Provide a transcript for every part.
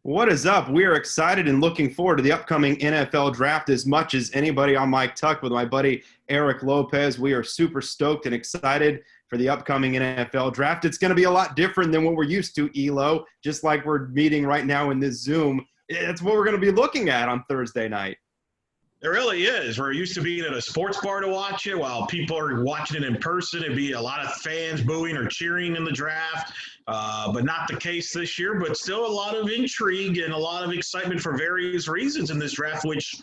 What is up? We are excited and looking forward to the upcoming NFL draft as much as anybody. I'm Mike Tuck with my buddy Eric Lopez. We are super stoked and excited for the upcoming NFL draft. It's going to be a lot different than what we're used to, Elo, just like we're meeting right now in this Zoom. It's what we're going to be looking at on Thursday night. It really is. We're used to being at a sports bar to watch it while people are watching it in person. It'd be a lot of fans booing or cheering in the draft, but not the case this year. But still a lot of intrigue and a lot of excitement for various reasons in this draft, which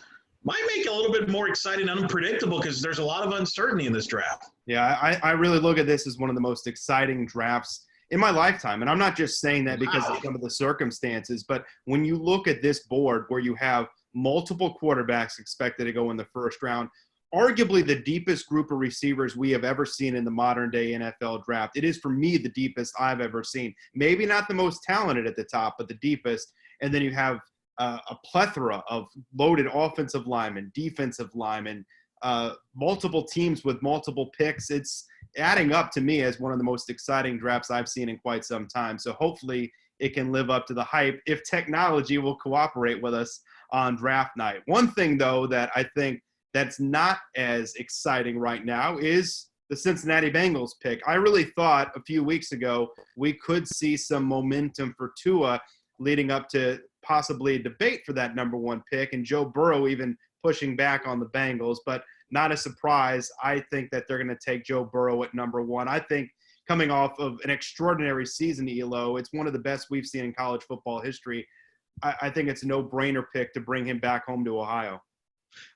might make it a little bit more exciting and unpredictable because there's a lot of uncertainty in this draft. Yeah, I really look at this as one of the most exciting drafts in my lifetime. And I'm not just saying that because of some of the circumstances, but when you look at this board where you have multiple quarterbacks expected to go in the first round, arguably the deepest group of receivers we have ever seen in the modern day NFL draft. It is, for me, the deepest I've ever seen. Maybe not the most talented at the top, but the deepest. And then you have a plethora of loaded offensive linemen, defensive linemen, multiple teams with multiple picks. It's adding up to me as one of the most exciting drafts I've seen in quite some time. So hopefully it can live up to the hype if technology will cooperate with us on draft night. One thing, though, that I think that's not as exciting right now is the Cincinnati Bengals pick. I really thought a few weeks ago we could see some momentum for Tua leading up to possibly a debate for that number one pick, and Joe Burrow even pushing back on the Bengals, but not a surprise. I think that they're going to take Joe Burrow at number one. I think coming off of an extraordinary season, Elo, it's one of the best we've seen in college football history. I think it's a no-brainer pick to bring him back home to Ohio.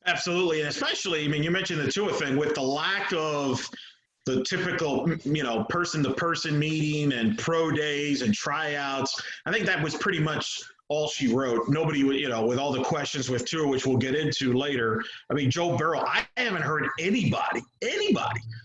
Absolutely, and especially, I mean, you mentioned the Tua thing with the lack of the typical, person-to-person meeting and pro days and tryouts. I think that was pretty much all she wrote. Nobody would, with all the questions with Tua, which we'll get into later. I mean, Joe Burrow, I haven't heard anybody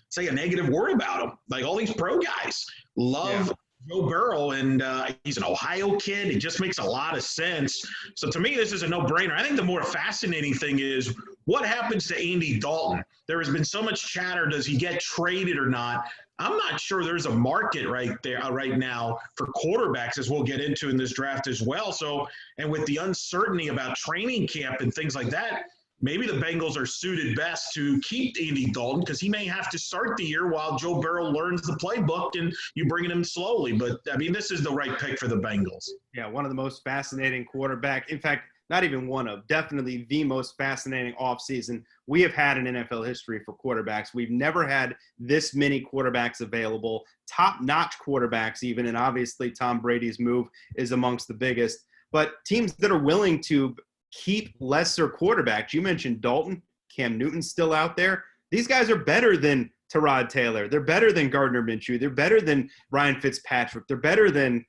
say a negative word about him. Like all these pro guys love Joe Burrow, and he's an Ohio kid. It just makes a lot of sense. So to me, this is a no-brainer. I think the more fascinating thing is what happens to Andy Dalton. There has been so much chatter. Does he get traded or not? I'm not sure there's a market right there right now for quarterbacks, as we'll get into in this draft as well. So, and with the uncertainty about training camp and things like that, maybe the Bengals are suited best to keep Andy Dalton because he may have to start the year while Joe Burrow learns the playbook and you bringing him slowly. But, I mean, this is the right pick for the Bengals. Yeah, one of the most fascinating quarterback. In fact, not even one of, definitely the most fascinating offseason we have had in NFL history for quarterbacks. We've never had this many quarterbacks available, top-notch quarterbacks even, and obviously Tom Brady's move is amongst the biggest. But teams that are willing to keep lesser quarterbacks. You mentioned Dalton, Cam Newton's still out there. These guys are better than Tyrod Taylor. They're better than Gardner Minshew. They're better than Ryan Fitzpatrick. They're better than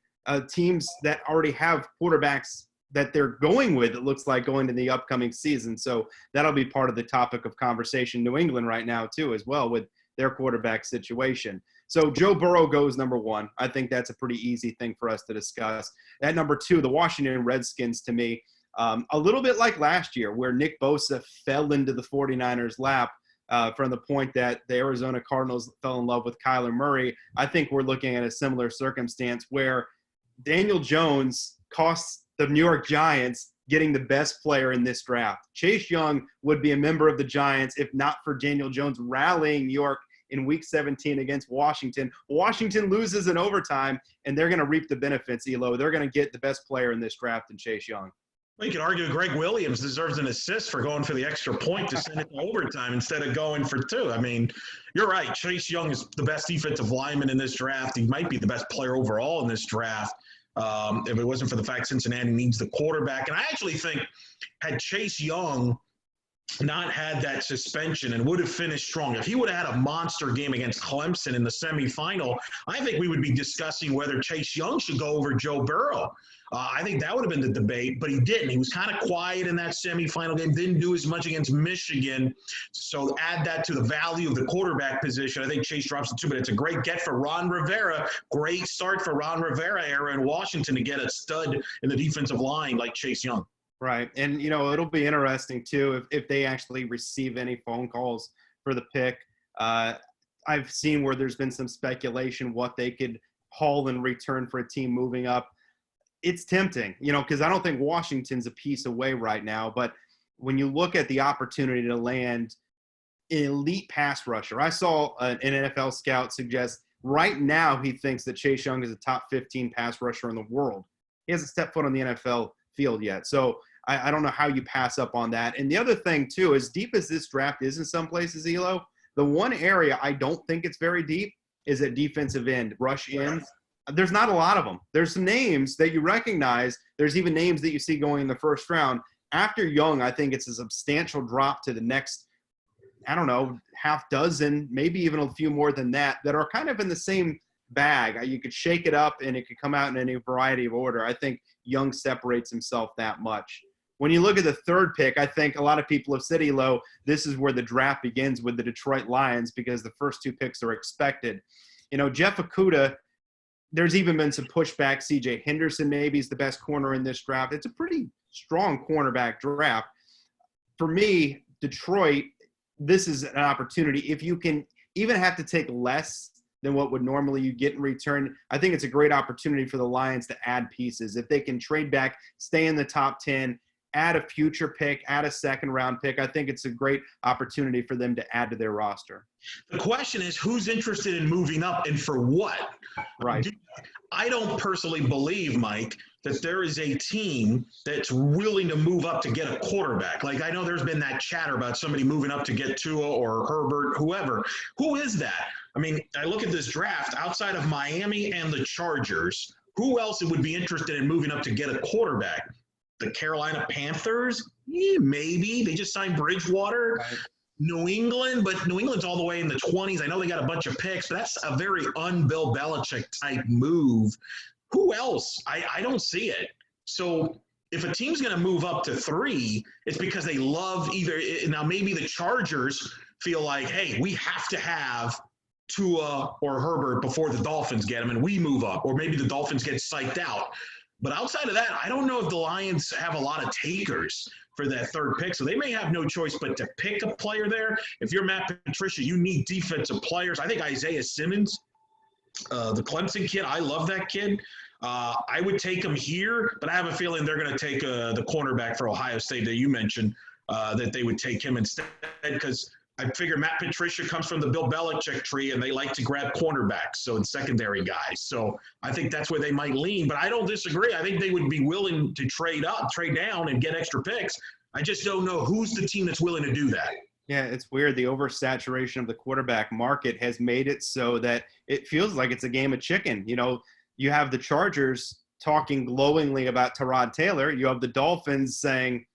teams that already have quarterbacks that they're going with, it looks like, going to the upcoming season. So that'll be part of the topic of conversation. New England right now, too, as well, with their quarterback situation. So Joe Burrow goes number one. I think that's a pretty easy thing for us to discuss. At number two, the Washington Redskins, to me, a little bit like last year where Nick Bosa fell into the 49ers' lap from the point that the Arizona Cardinals fell in love with Kyler Murray. I think we're looking at a similar circumstance where Daniel Jones costs the New York Giants getting the best player in this draft. Chase Young would be a member of the Giants if not for Daniel Jones rallying New York in Week 17 against Washington. Washington loses in overtime, and they're going to reap the benefits, Elo. They're going to get the best player in this draft in Chase Young. Well, you could argue Greg Williams deserves an assist for going for the extra point to send it to overtime instead of going for two. I mean, you're right. Chase Young is the best defensive lineman in this draft. He might be the best player overall in this draft. If it wasn't for the fact Cincinnati needs the quarterback. And I actually think had Chase Young not had that suspension and would have finished strong, if he would have had a monster game against Clemson in the semifinal, I think we would be discussing whether Chase Young should go over Joe Burrow. I think that would have been the debate, but he didn't. He was kind of quiet in that semifinal game, didn't do as much against Michigan. So add that to the value of the quarterback position. I think Chase drops it too, but it's a great get for Ron Rivera. Great start for Ron Rivera era in Washington to get a stud in the defensive line like Chase Young. Right. And, it'll be interesting, too, if they actually receive any phone calls for the pick. I've seen where there's been some speculation what they could haul in return for a team moving up. it's tempting, because I don't think Washington's a piece away right now. But when you look at the opportunity to land an elite pass rusher, I saw an NFL scout suggest right now he thinks that Chase Young is a top 15 pass rusher in the world. He hasn't stepped foot on the NFL field yet. So I don't know how you pass up on that. And the other thing, too, as deep as this draft is in some places, Elo, the one area I don't think it's very deep is at defensive end, rush ends. There's not a lot of them. There's some names that you recognize. There's even names that you see going in the first round. After Young, I think it's a substantial drop to the next, I don't know, half dozen, maybe even a few more than that are kind of in the same bag. You could shake it up and it could come out in any variety of order. I think Young separates himself that much. When you look at the third pick, I think a lot of people have said, Elo, this is where the draft begins with the Detroit Lions because the first two picks are expected. Jeff Okudah, there's even been some pushback. CJ Henderson maybe is the best corner in this draft. It's a pretty strong cornerback draft. For me, Detroit, this is an opportunity. If you can even have to take less than what would normally you get in return, I think it's a great opportunity for the Lions to add pieces. If they can trade back, stay in the top 10, add a future pick, add a second-round pick, I think it's a great opportunity for them to add to their roster. The question is, who's interested in moving up and for what? Right. I don't personally believe, Mike, that there is a team that's willing to move up to get a quarterback. Like, I know there's been that chatter about somebody moving up to get Tua or Herbert, whoever. Who is that? I mean, I look at this draft, outside of Miami and the Chargers, who else would be interested in moving up to get a quarterback? The Carolina Panthers? Yeah, maybe. They just signed Bridgewater. Right. New England, but New England's all the way in the 20s. I know they got a bunch of picks, but that's a very un-Bill Belichick type move. Who else? I don't see it. So if a team's going to move up to 3, it's because they love either – now maybe the Chargers feel like, hey, we have to have Tua or Herbert before the Dolphins get them, and we move up. Or maybe the Dolphins get psyched out. But outside of that, I don't know if the Lions have a lot of takers for that third pick. So they may have no choice but to pick a player there. If you're Matt Patricia, you need defensive players. I think Isaiah Simmons, the Clemson kid, I love that kid. I would take him here, but I have a feeling they're going to take the cornerback for Ohio State that you mentioned, that they would take him instead, because I figure Matt Patricia comes from the Bill Belichick tree, and they like to grab cornerbacks, so it's secondary guys. So I think that's where they might lean, but I don't disagree. I think they would be willing to trade down, and get extra picks. I just don't know who's the team that's willing to do that. Yeah, it's weird. The oversaturation of the quarterback market has made it so that it feels like it's a game of chicken. You have the Chargers talking glowingly about Tyrod Taylor. You have the Dolphins saying,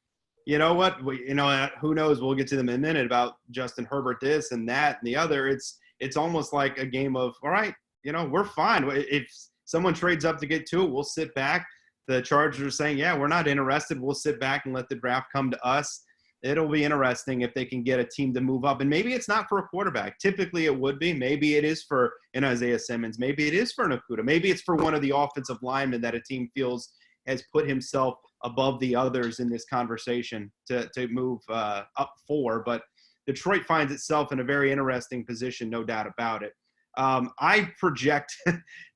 you know what, who knows, we'll get to them in a minute about Justin Herbert, this and that and the other. It's almost like a game of, all right, we're fine. If someone trades up to get to it, we'll sit back. The Chargers are saying, yeah, we're not interested. We'll sit back and let the draft come to us. It'll be interesting if they can get a team to move up. And maybe it's not for a quarterback. Typically it would be. Maybe it is for an Isaiah Simmons. Maybe it is for an Okudah. Maybe it's for one of the offensive linemen that a team feels has put himself above the others in this conversation to move up 4. But Detroit finds itself in a very interesting position, no doubt about it. I project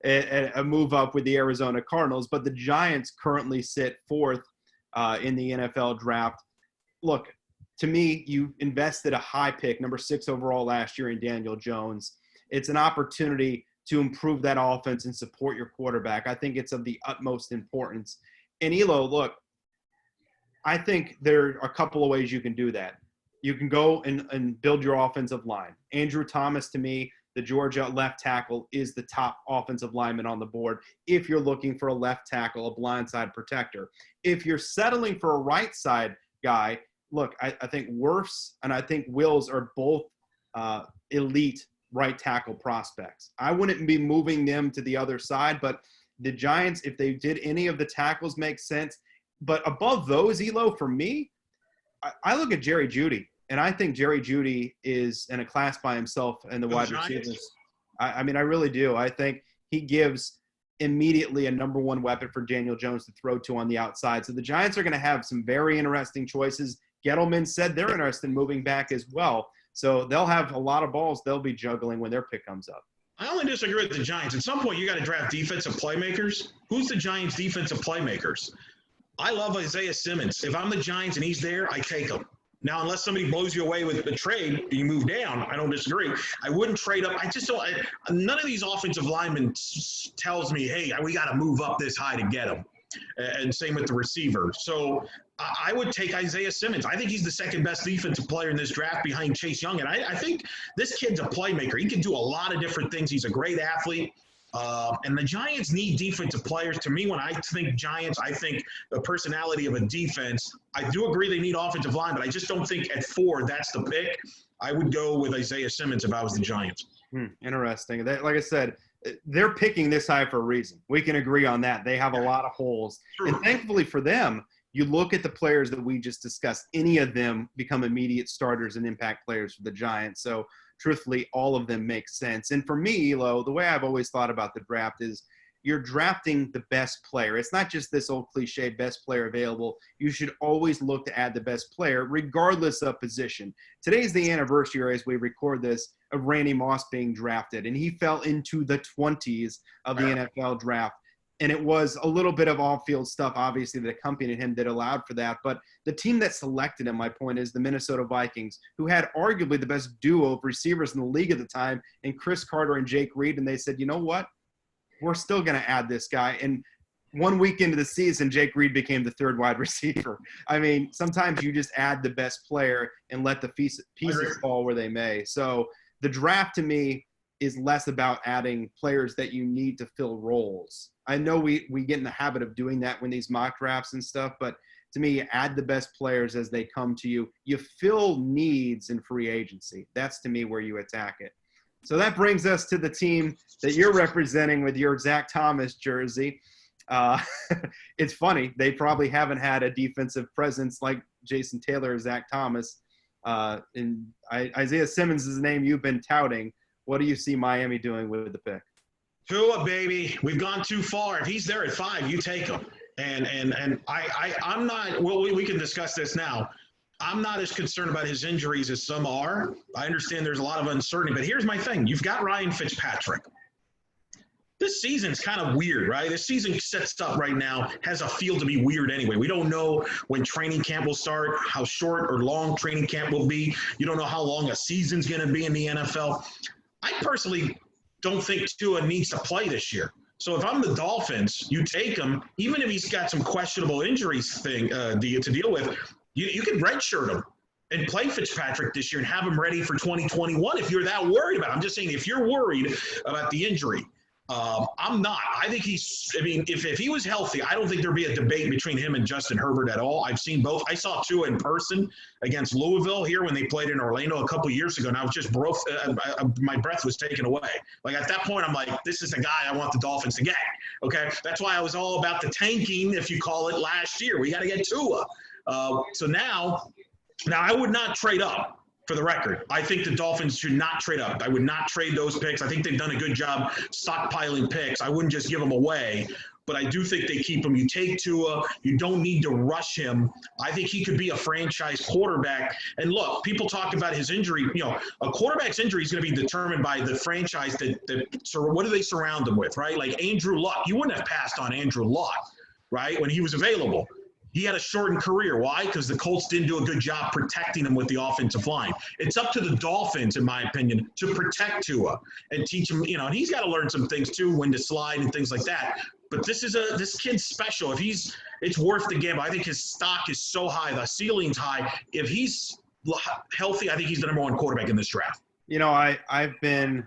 a move up with the Arizona Cardinals, but the Giants currently sit 4th in the NFL draft. Look, to me, you invested a high pick, number 6 overall last year in Daniel Jones. It's an opportunity to improve that offense and support your quarterback. I think it's of the utmost importance. And Elo, look, I think there are a couple of ways you can do that. You can go and build your offensive line. Andrew Thomas, to me, the Georgia left tackle, is the top offensive lineman on the board if you're looking for a left tackle, a blindside protector. If you're settling for a right side guy, look, I think Wirfs and I think Wills are both elite right tackle prospects. I wouldn't be moving them to the other side, but the Giants, if they did any of the tackles, make sense. But above those, Elo, for me, I look at Jerry Jeudy, and I think Jerry Jeudy is in a class by himself in the wide receivers. I mean, I really do. I think he gives immediately a number 1 weapon for Daniel Jones to throw to on the outside. So the Giants are going to have some very interesting choices. Gettleman said they're interested in moving back as well. So they'll have a lot of balls they'll be juggling when their pick comes up. I only disagree with the Giants. At some point, you got to draft defensive playmakers. Who's the Giants' defensive playmakers? I love Isaiah Simmons. If I'm the Giants and he's there, I take him. Now, unless somebody blows you away with a trade, you move down. I don't disagree. I wouldn't trade up. I just don't. None of these offensive linemen tells me, hey, we got to move up this high to get him. And same with the receiver. So I would take Isaiah Simmons. I think he's the second best defensive player in this draft behind Chase Young. And I think this kid's a playmaker. He can do a lot of different things. He's a great athlete. And the Giants need defensive players. To me, when I think Giants, I think the personality of a defense. I do agree they need offensive line, but I just don't think at 4 that's the pick. I would go with Isaiah Simmons if I was the Giants. Interesting. Like I said, they're picking this high for a reason. We can agree on that. They have a lot of holes. True. And thankfully for them, you look at the players that we just discussed, any of them become immediate starters and impact players for the Giants. So truthfully, all of them make sense. And for me, Elo, the way I've always thought about the draft is you're drafting the best player. It's not just this old cliche, best player available. You should always look to add the best player, regardless of position. Today's the anniversary, as we record this, of Randy Moss being drafted, and he fell into the 20s of the NFL draft. And it was a little bit of off-field stuff, obviously, that accompanied him that allowed for that. But the team that selected him, my point is the Minnesota Vikings, who had arguably the best duo of receivers in the league at the time, and Chris Carter and Jake Reed. And they said, you know what? We're still going to add this guy. And 1 week into the season, Jake Reed became the third wide receiver. I mean, sometimes you just add the best player and let the pieces fall where they may. So the draft to me is less about adding players that you need to fill roles. I know we get in the habit of doing that when these mock drafts and stuff, but to me, you add the best players as they come to you. You fill needs in free agency. That's to me where you attack it. So that brings us to the team that you're representing with your Zach Thomas jersey. It's funny. They probably haven't had a defensive presence like Jason Taylor or Zach Thomas. Isaiah Simmons is the name you've been touting. What do you see Miami doing with the pick? Tua, baby. We've gone too far. If he's there at 5, you take him. And I'm not – well, we can discuss this now. I'm not as concerned about his injuries as some are. I understand there's a lot of uncertainty. But here's my thing. You've got Ryan Fitzpatrick. This season's kind of weird, right? This season sets up right now, has a feel to be weird anyway. We don't know when training camp will start, how short or long training camp will be. You don't know how long a season's going to be in the NFL. I personally don't think Tua needs to play this year. So if I'm the Dolphins, you take him, even if he's got some questionable injuries to deal with, you can redshirt him and play Fitzpatrick this year and have him ready for 2021 if you're that worried about it. I'm just saying if you're worried about the injury. I'm not. I think if he was healthy, I don't think there'd be a debate between him and Justin Herbert at all. I've seen both. I saw Tua in person against Louisville here when they played in Orlando a couple years ago, and I was just broke. My breath was taken away. Like at that point, I'm like, this is the guy I want the Dolphins to get. Okay, that's why I was all about the tanking, if you call it, last year. We got to get Tua. So now I would not trade up. For the record, I think the Dolphins should not trade up. I would not trade those picks. I think they've done a good job stockpiling picks. I wouldn't just give them away, but I do think they keep them. You take Tua. You don't need to rush him. I think he could be a franchise quarterback. And look, people talk about his injury. You know, a quarterback's injury is going to be determined by the franchise so what do they surround him with, right? Like Andrew Luck. You wouldn't have passed on Andrew Luck, right, when he was available. He had a shortened career. Why? Because the Colts didn't do a good job protecting him with the offensive line. It's up to the Dolphins, in my opinion, to protect Tua and teach him, and he's got to learn some things too, when to slide and things like that. But this kid's special. It's worth the gamble. I think his stock is so high. The ceiling's high. If he's healthy, I think he's the number 1 quarterback in this draft. I've been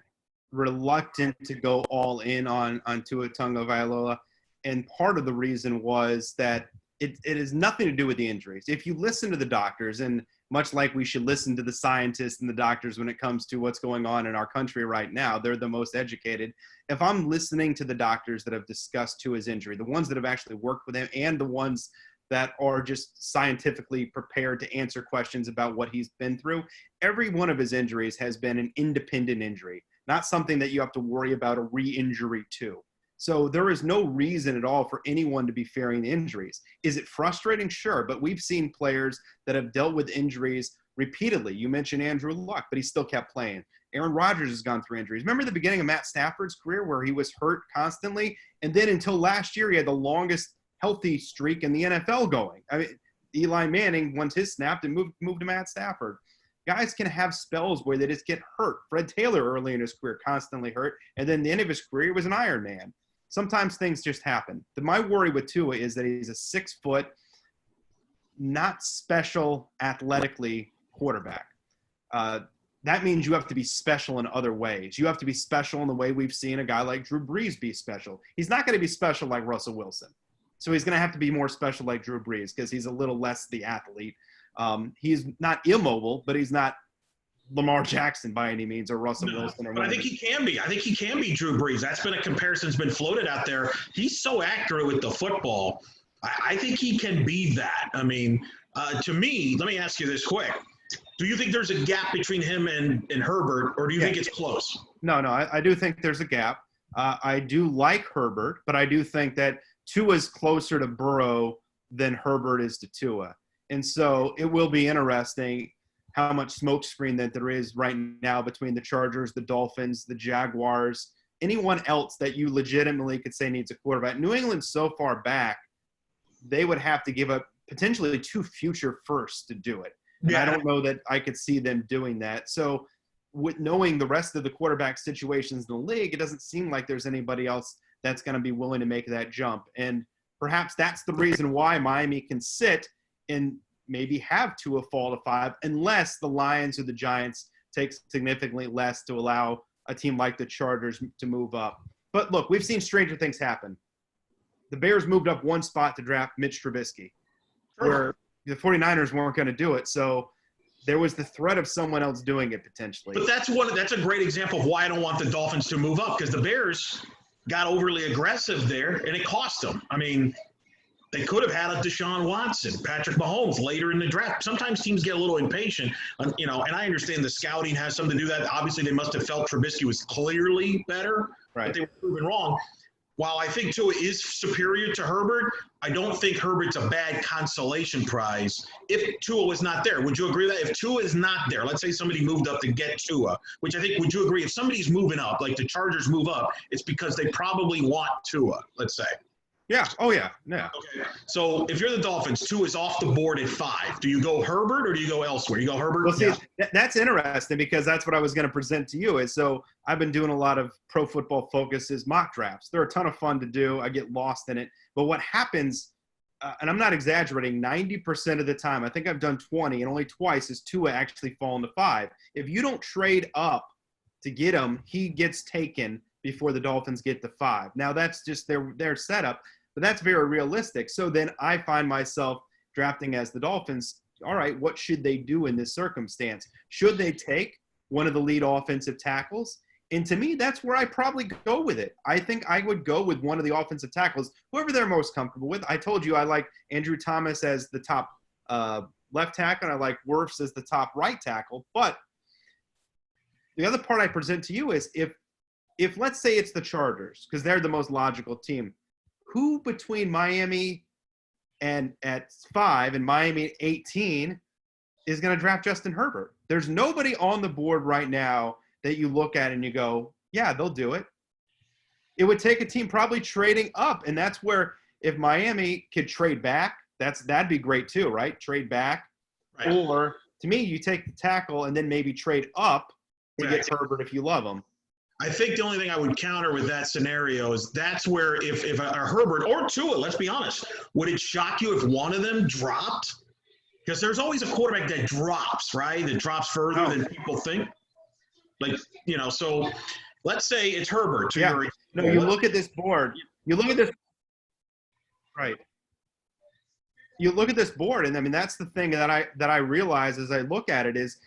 reluctant to go all in on Tua Tagovailoa, and part of the reason was that it has nothing to do with the injuries. If you listen to the doctors, and much like we should listen to the scientists and the doctors when it comes to what's going on in our country right now, they're the most educated. If I'm listening to the doctors that have discussed Tua's injury, the ones that have actually worked with him and the ones that are just scientifically prepared to answer questions about what he's been through, every one of his injuries has been an independent injury, not something that you have to worry about a re-injury to. So there is no reason at all for anyone to be fearing injuries. Is it frustrating? Sure, but we've seen players that have dealt with injuries repeatedly. You mentioned Andrew Luck, but he still kept playing. Aaron Rodgers has gone through injuries. Remember the beginning of Matt Stafford's career where he was hurt constantly? And then until last year, he had the longest healthy streak in the NFL going. I mean, Eli Manning, once his snapped and moved to Matt Stafford. Guys can have spells where they just get hurt. Fred Taylor early in his career constantly hurt, and then the end of his career he was an Iron Man. Sometimes things just happen. My worry with Tua is that he's a 6-foot, not special athletically quarterback. That means you have to be special in other ways. You have to be special in the way we've seen a guy like Drew Brees be special. He's not going to be special like Russell Wilson. So he's going to have to be more special like Drew Brees because he's a little less the athlete. He's not immobile, but he's not Lamar Jackson by any means or Russell Wilson. But I think he can be. I think he can be Drew Brees. That's been a comparison that's been floated out there. He's so accurate with the football. I think he can be that. I mean, to me, let me ask you this quick. Do you think there's a gap between him and Herbert, or do you think it's close? No, I do think there's a gap. I do like Herbert, but I do think that Tua's closer to Burrow than Herbert is to Tua. And so it will be interesting how much smokescreen that there is right now between the Chargers, the Dolphins, the Jaguars, anyone else that you legitimately could say needs a quarterback. New England's so far back, they would have to give up potentially 2 future firsts to do it. And I don't know that I could see them doing that. So with knowing the rest of the quarterback situations in the league, it doesn't seem like there's anybody else that's going to be willing to make that jump. And perhaps that's the reason why Miami can sit and maybe have Tua fall to 5 unless the Lions or the Giants take significantly less to allow a team like the Chargers to move up. But look, we've seen stranger things happen. The Bears moved up 1 spot to draft Mitch Trubisky, where the 49ers weren't going to do it. So there was the threat of someone else doing it potentially. But that's a great example of why I don't want the Dolphins to move up, because the Bears got overly aggressive there, and it cost them. I mean, they could have had a Deshaun Watson, Patrick Mahomes later in the draft. Sometimes teams get a little impatient, and I understand the scouting has something to do with that. Obviously, they must have felt Trubisky was clearly better, but they were proven wrong. While I think Tua is superior to Herbert, I don't think Herbert's a bad consolation prize if Tua was not there. Would you agree with that? If Tua is not there, let's say somebody moved up to get Tua, which I think, would you agree, if somebody's moving up, like the Chargers move up, it's because they probably want Tua, let's say. Yeah. Oh, yeah. Okay. So if you're the Dolphins, Tua is off the board at 5. Do you go Herbert or do you go elsewhere? You go Herbert? Well, see, that's interesting because that's what I was going to present to you. Is so I've been doing a lot of Pro Football Focus's mock drafts. They're a ton of fun to do. I get lost in it. But what happens, and I'm not exaggerating, 90% of the time, I think I've done 20, and only twice has Tua actually fallen to 5. If you don't trade up to get him, he gets taken before the Dolphins get to 5. Now, that's just their setup, but that's very realistic. So then I find myself drafting as the Dolphins. All right, what should they do in this circumstance? Should they take one of the lead offensive tackles? And to me, that's where I probably go with it. I think I would go with one of the offensive tackles, whoever they're most comfortable with. I told you I like Andrew Thomas as the top left tackle, and I like Wirfs as the top right tackle. But the other part I present to you is if let's say it's the Chargers, because they're the most logical team, who between Miami and at 5 and Miami at 18 is going to draft Justin Herbert? There's nobody on the board right now that you look at and you go, yeah, they'll do it. It would take a team probably trading up, and that's where if Miami could trade back, that'd be great too, right? Trade back. Right. Or to me, you take the tackle and then maybe trade up to get Herbert if you love him. I think the only thing I would counter with that scenario is that's where if a Herbert or Tua, let's be honest, would it shock you if one of them dropped? Because there's always a quarterback that drops, right? That drops further than people think. So let's say it's Herbert. You look at this board. You look at this. Right. You look at this board, and I mean that's the thing that I realize as I look at it is,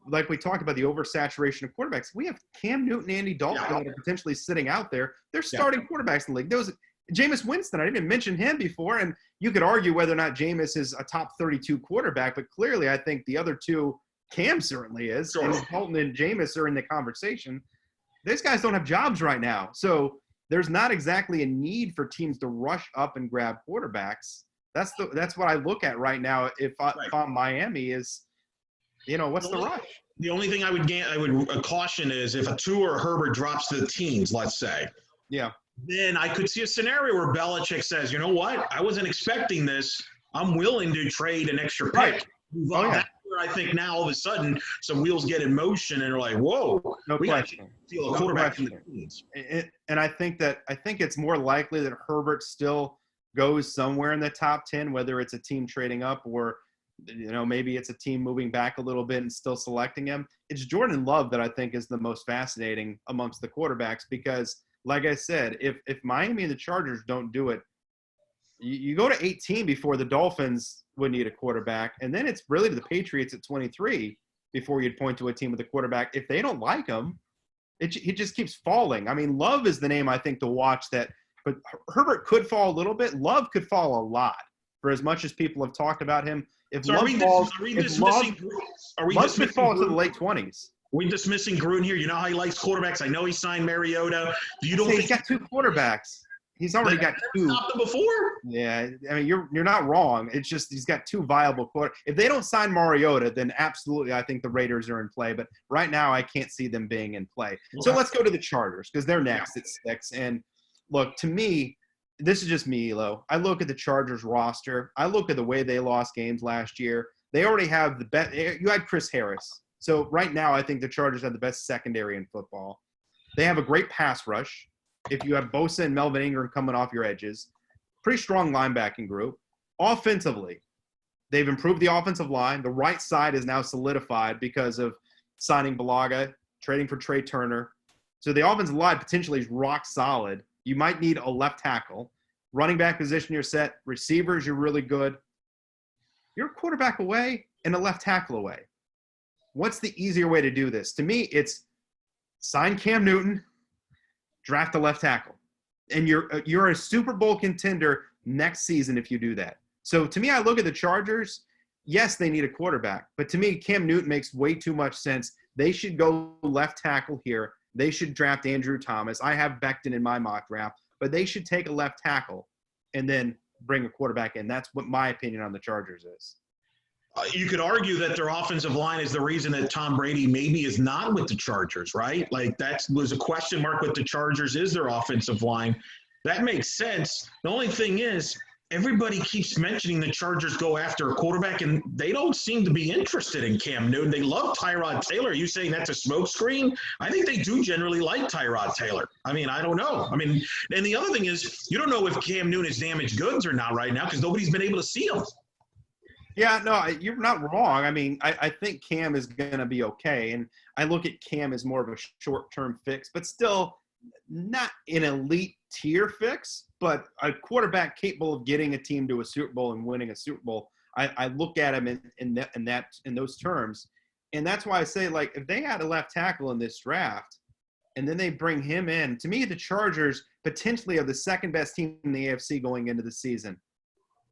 like we talked about the oversaturation of quarterbacks. We have Cam Newton, Andy Dalton that are potentially sitting out there. They're starting quarterbacks in the league. There was Jameis Winston. I didn't even mention him before, and you could argue whether or not Jameis is a top 32 quarterback, but clearly I think the other two, Cam certainly is, and Dalton and Jameis are in the conversation. These guys don't have jobs right now, so there's not exactly a need for teams to rush up and grab quarterbacks. That's what I look at right now. If I'm Miami is, what's the rush? The only thing I would caution is if a Tua or Herbert drops to the teens, let's say. Yeah. Then I could see a scenario where Belichick says, you know what? I wasn't expecting this. I'm willing to trade an extra pick. Right. Move Oh, on. yeah. That's where I think now all of a sudden some wheels get in motion and they're like, whoa, No we got to question. feel a quarterback in the question. teens. And I think it's more likely that Herbert still goes somewhere in the top 10, whether it's a team trading up or, maybe it's a team moving back a little bit and still selecting him. It's Jordan Love that I think is the most fascinating amongst the quarterbacks because, like I said, if Miami and the Chargers don't do it, you go to 18 before the Dolphins would need a quarterback, and then it's really the Patriots at 23 before you'd point to a team with a quarterback. If they don't like him, he just keeps falling. I mean, Love is the name I think to watch that, but Herbert could fall a little bit. Love could fall a lot for as much as people have talked about him. If So Love falls, are we if dismissing Love could fall to the late 20s. Are we dismissing Gruden here? You know how he likes quarterbacks. I know he signed Mariota. You don't He's think got 2 quarterbacks. He's already got 2. stopped him before? Yeah, I mean you're not wrong. It's just he's got 2 viable quarter. If they don't sign Mariota, then absolutely I think the Raiders are in play. But right now I can't see them being in play. So let's go to the Chargers because they're next at 6. And look, to me, this is just me, Elo. I look at the Chargers roster. I look at the way they lost games last year. They already have the best. You had Chris Harris. So right now I think the Chargers have the best secondary in football. They have a great pass rush. If you have Bosa and Melvin Ingram coming off your edges, pretty strong linebacking group. Offensively, they've improved the offensive line. The right side is now solidified because of signing Balaga, trading for Trey Turner. So the offensive line potentially is rock solid. You might need a left tackle. Running back position, you're set. Receivers, you're really good. You're a quarterback away and a left tackle away. What's the easier way to do this? To me, it's sign Cam Newton, draft a left tackle. And you're a Super Bowl contender next season if you do that. So to me, I look at the Chargers. Yes, they need a quarterback. But to me, Cam Newton makes way too much sense. They should go left tackle here. They should draft Andrew Thomas. I have Becton in my mock draft. But they should take a left tackle and then bring a quarterback in. That's what my opinion on the Chargers is. You could argue that their offensive line is the reason that Tom Brady maybe is not with the Chargers, right? Like that was a question mark with the Chargers is their offensive line. That makes sense. The only thing is everybody keeps mentioning the Chargers go after a quarterback, and they don't seem to be interested in Cam Newton. They love Tyrod Taylor. Are you saying that's a smokescreen? I think they do generally like Tyrod Taylor. I mean, I don't know. I mean, and the other thing is you don't know if Cam Newton is damaged goods or not right now because nobody's been able to see him. Yeah, no, you're not wrong. I mean, I think Cam is going to be okay. And I look at Cam as more of a short-term fix, but still not an elite tier fix, but a quarterback capable of getting a team to a Super Bowl and winning a Super Bowl. I look at him in those terms. And that's why I say, like, if they had a left tackle in this draft and then they bring him in, to me, the Chargers potentially are the second best team in the AFC going into the season.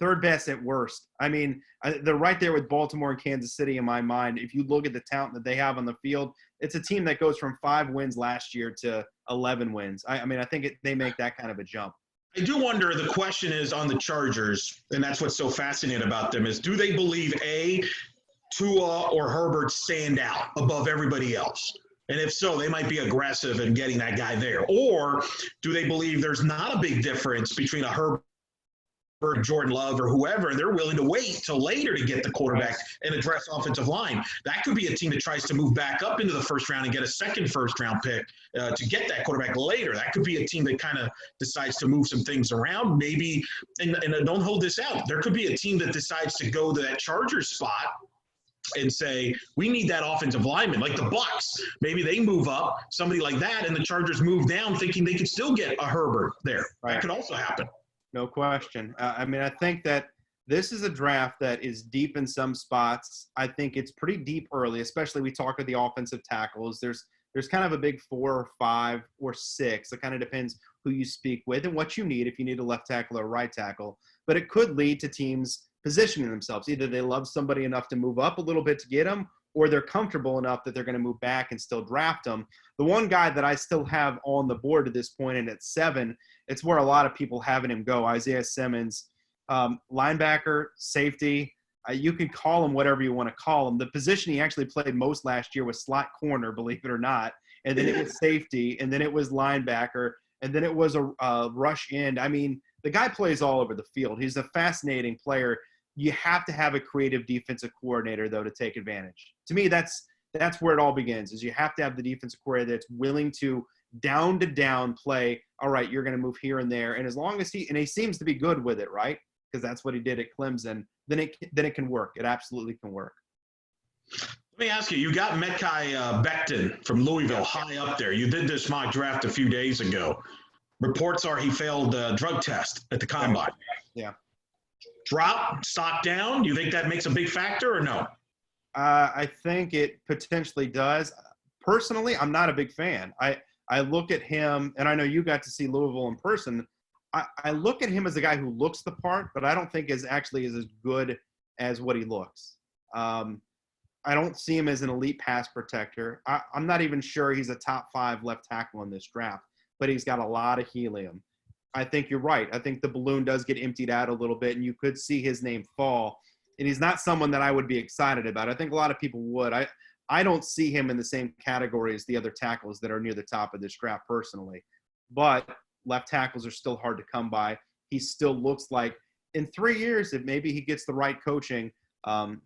Third best at worst. I mean, they're right there with Baltimore and Kansas City in my mind. If you look at the talent that they have on the field, it's a team that goes from 5 wins last year to 11 wins. I mean, I think they make that kind of a jump. I do wonder, the question is on the Chargers, and that's what's so fascinating about them, is do they believe, A, Tua or Herbert stand out above everybody else? And if so, they might be aggressive in getting that guy there. Or do they believe there's not a big difference between a Herbert, Jordan Love, or whoever, and they're willing to wait till later to get the quarterback and address offensive line? That could be a team that tries to move back up into the first round and get a second first-round pick to get that quarterback later. That could be a team that kind of decides to move some things around. Maybe, and don't hold this out, there could be a team that decides to go to that Chargers spot and say, we need that offensive lineman, like the Bucs. Maybe they move up, somebody like that, and the Chargers move down thinking they could still get a Herbert there. Right. That could also happen. No question. I mean, I think that this is a draft that is deep in some spots. I think it's pretty deep early, especially we talk about the offensive tackles. There's kind of a big 4 or 5 or 6. It kind of depends who you speak with and what you need, if you need a left tackle or a right tackle. But it could lead to teams positioning themselves. Either they love somebody enough to move up a little bit to get them, or they're comfortable enough that they're going to move back and still draft them. The one guy that I still have on the board at this point, and at 7, it's where a lot of people having him go, Isaiah Simmons, linebacker, safety. You could call him whatever you want to call him. The position he actually played most last year was slot corner, believe it or not. And then it was safety, and then it was linebacker, and then it was a rush end. I mean, the guy plays all over the field. He's a fascinating player. You have to have a creative defensive coordinator, though, to take advantage. To me, that's where it all begins, is you have to have the defensive coordinator that's willing to down play. All right, you're going to move here and there. And as long as he seems to be good with it, right? Because that's what he did at Clemson, then it can work. It absolutely can work. Let me ask you, you got Mekhi Becton from Louisville high up there. You did this mock draft a few days ago. Reports are he failed a drug test at the combine. Yeah. Drop, stock down? Do you think that makes a big factor or no? I think it potentially does. Personally, I'm not a big fan. I look at him, and I know you got to see Louisville in person. I look at him as a guy who looks the part, but I don't think is as good as what he looks. I don't see him as an elite pass protector. I'm not even sure he's a top 5 left tackle in this draft, but he's got a lot of helium. I think you're right. I think the balloon does get emptied out a little bit, and you could see his name fall. And he's not someone that I would be excited about. I think a lot of people would. I don't see him in the same category as the other tackles that are near the top of this draft personally. But left tackles are still hard to come by. He still looks like in 3 years, if maybe he gets the right coaching,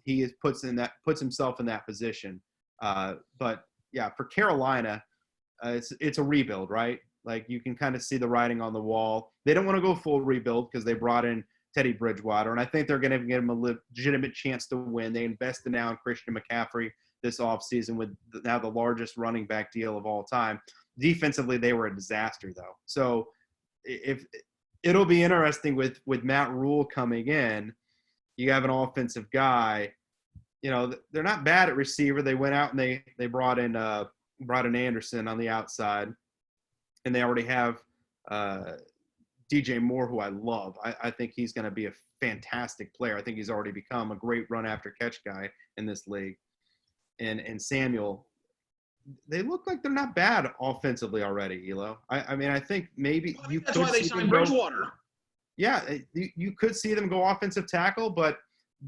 he puts himself in that position. But yeah, for Carolina, it's a rebuild, right? Like you can kind of see the writing on the wall. They don't want to go full rebuild because they brought in Teddy Bridgewater, and I think they're going to give him a legitimate chance to win. They invested now in Christian McCaffrey this offseason with now the largest running back deal of all time. Defensively, they were a disaster, though. So if it'll be interesting with Matt Rule coming in, you have an offensive guy. You know, they're not bad at receiver. They went out and they brought in Anderson on the outside, and they already have DJ Moore, who I love. I think he's going to be a fantastic player. I think he's already become a great run after catch guy in this league. And Samuel, they look like they're not bad offensively already, Elo. I mean, I think maybe you that's could why they see signed Bridgewater. Yeah, you could see them go offensive tackle, but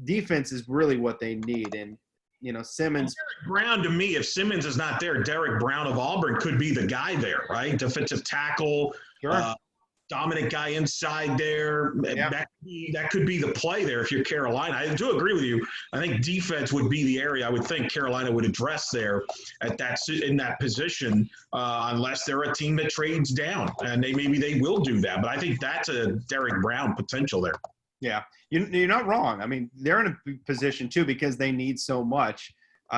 defense is really what they need. And, you know, Simmons. Derek Brown, to me, if Simmons is not there, Derek Brown of Auburn could be the guy there, right? Defensive tackle. Sure. Dominant guy inside there. Yeah. That could be the play there if you're Carolina. I do agree with you. I think defense would be the area I would think Carolina would address there in that position, unless they're a team that trades down, and maybe they will do that. But I think that's a Derek Brown potential there. Yeah, you're not wrong. I mean, they're in a position too because they need so much.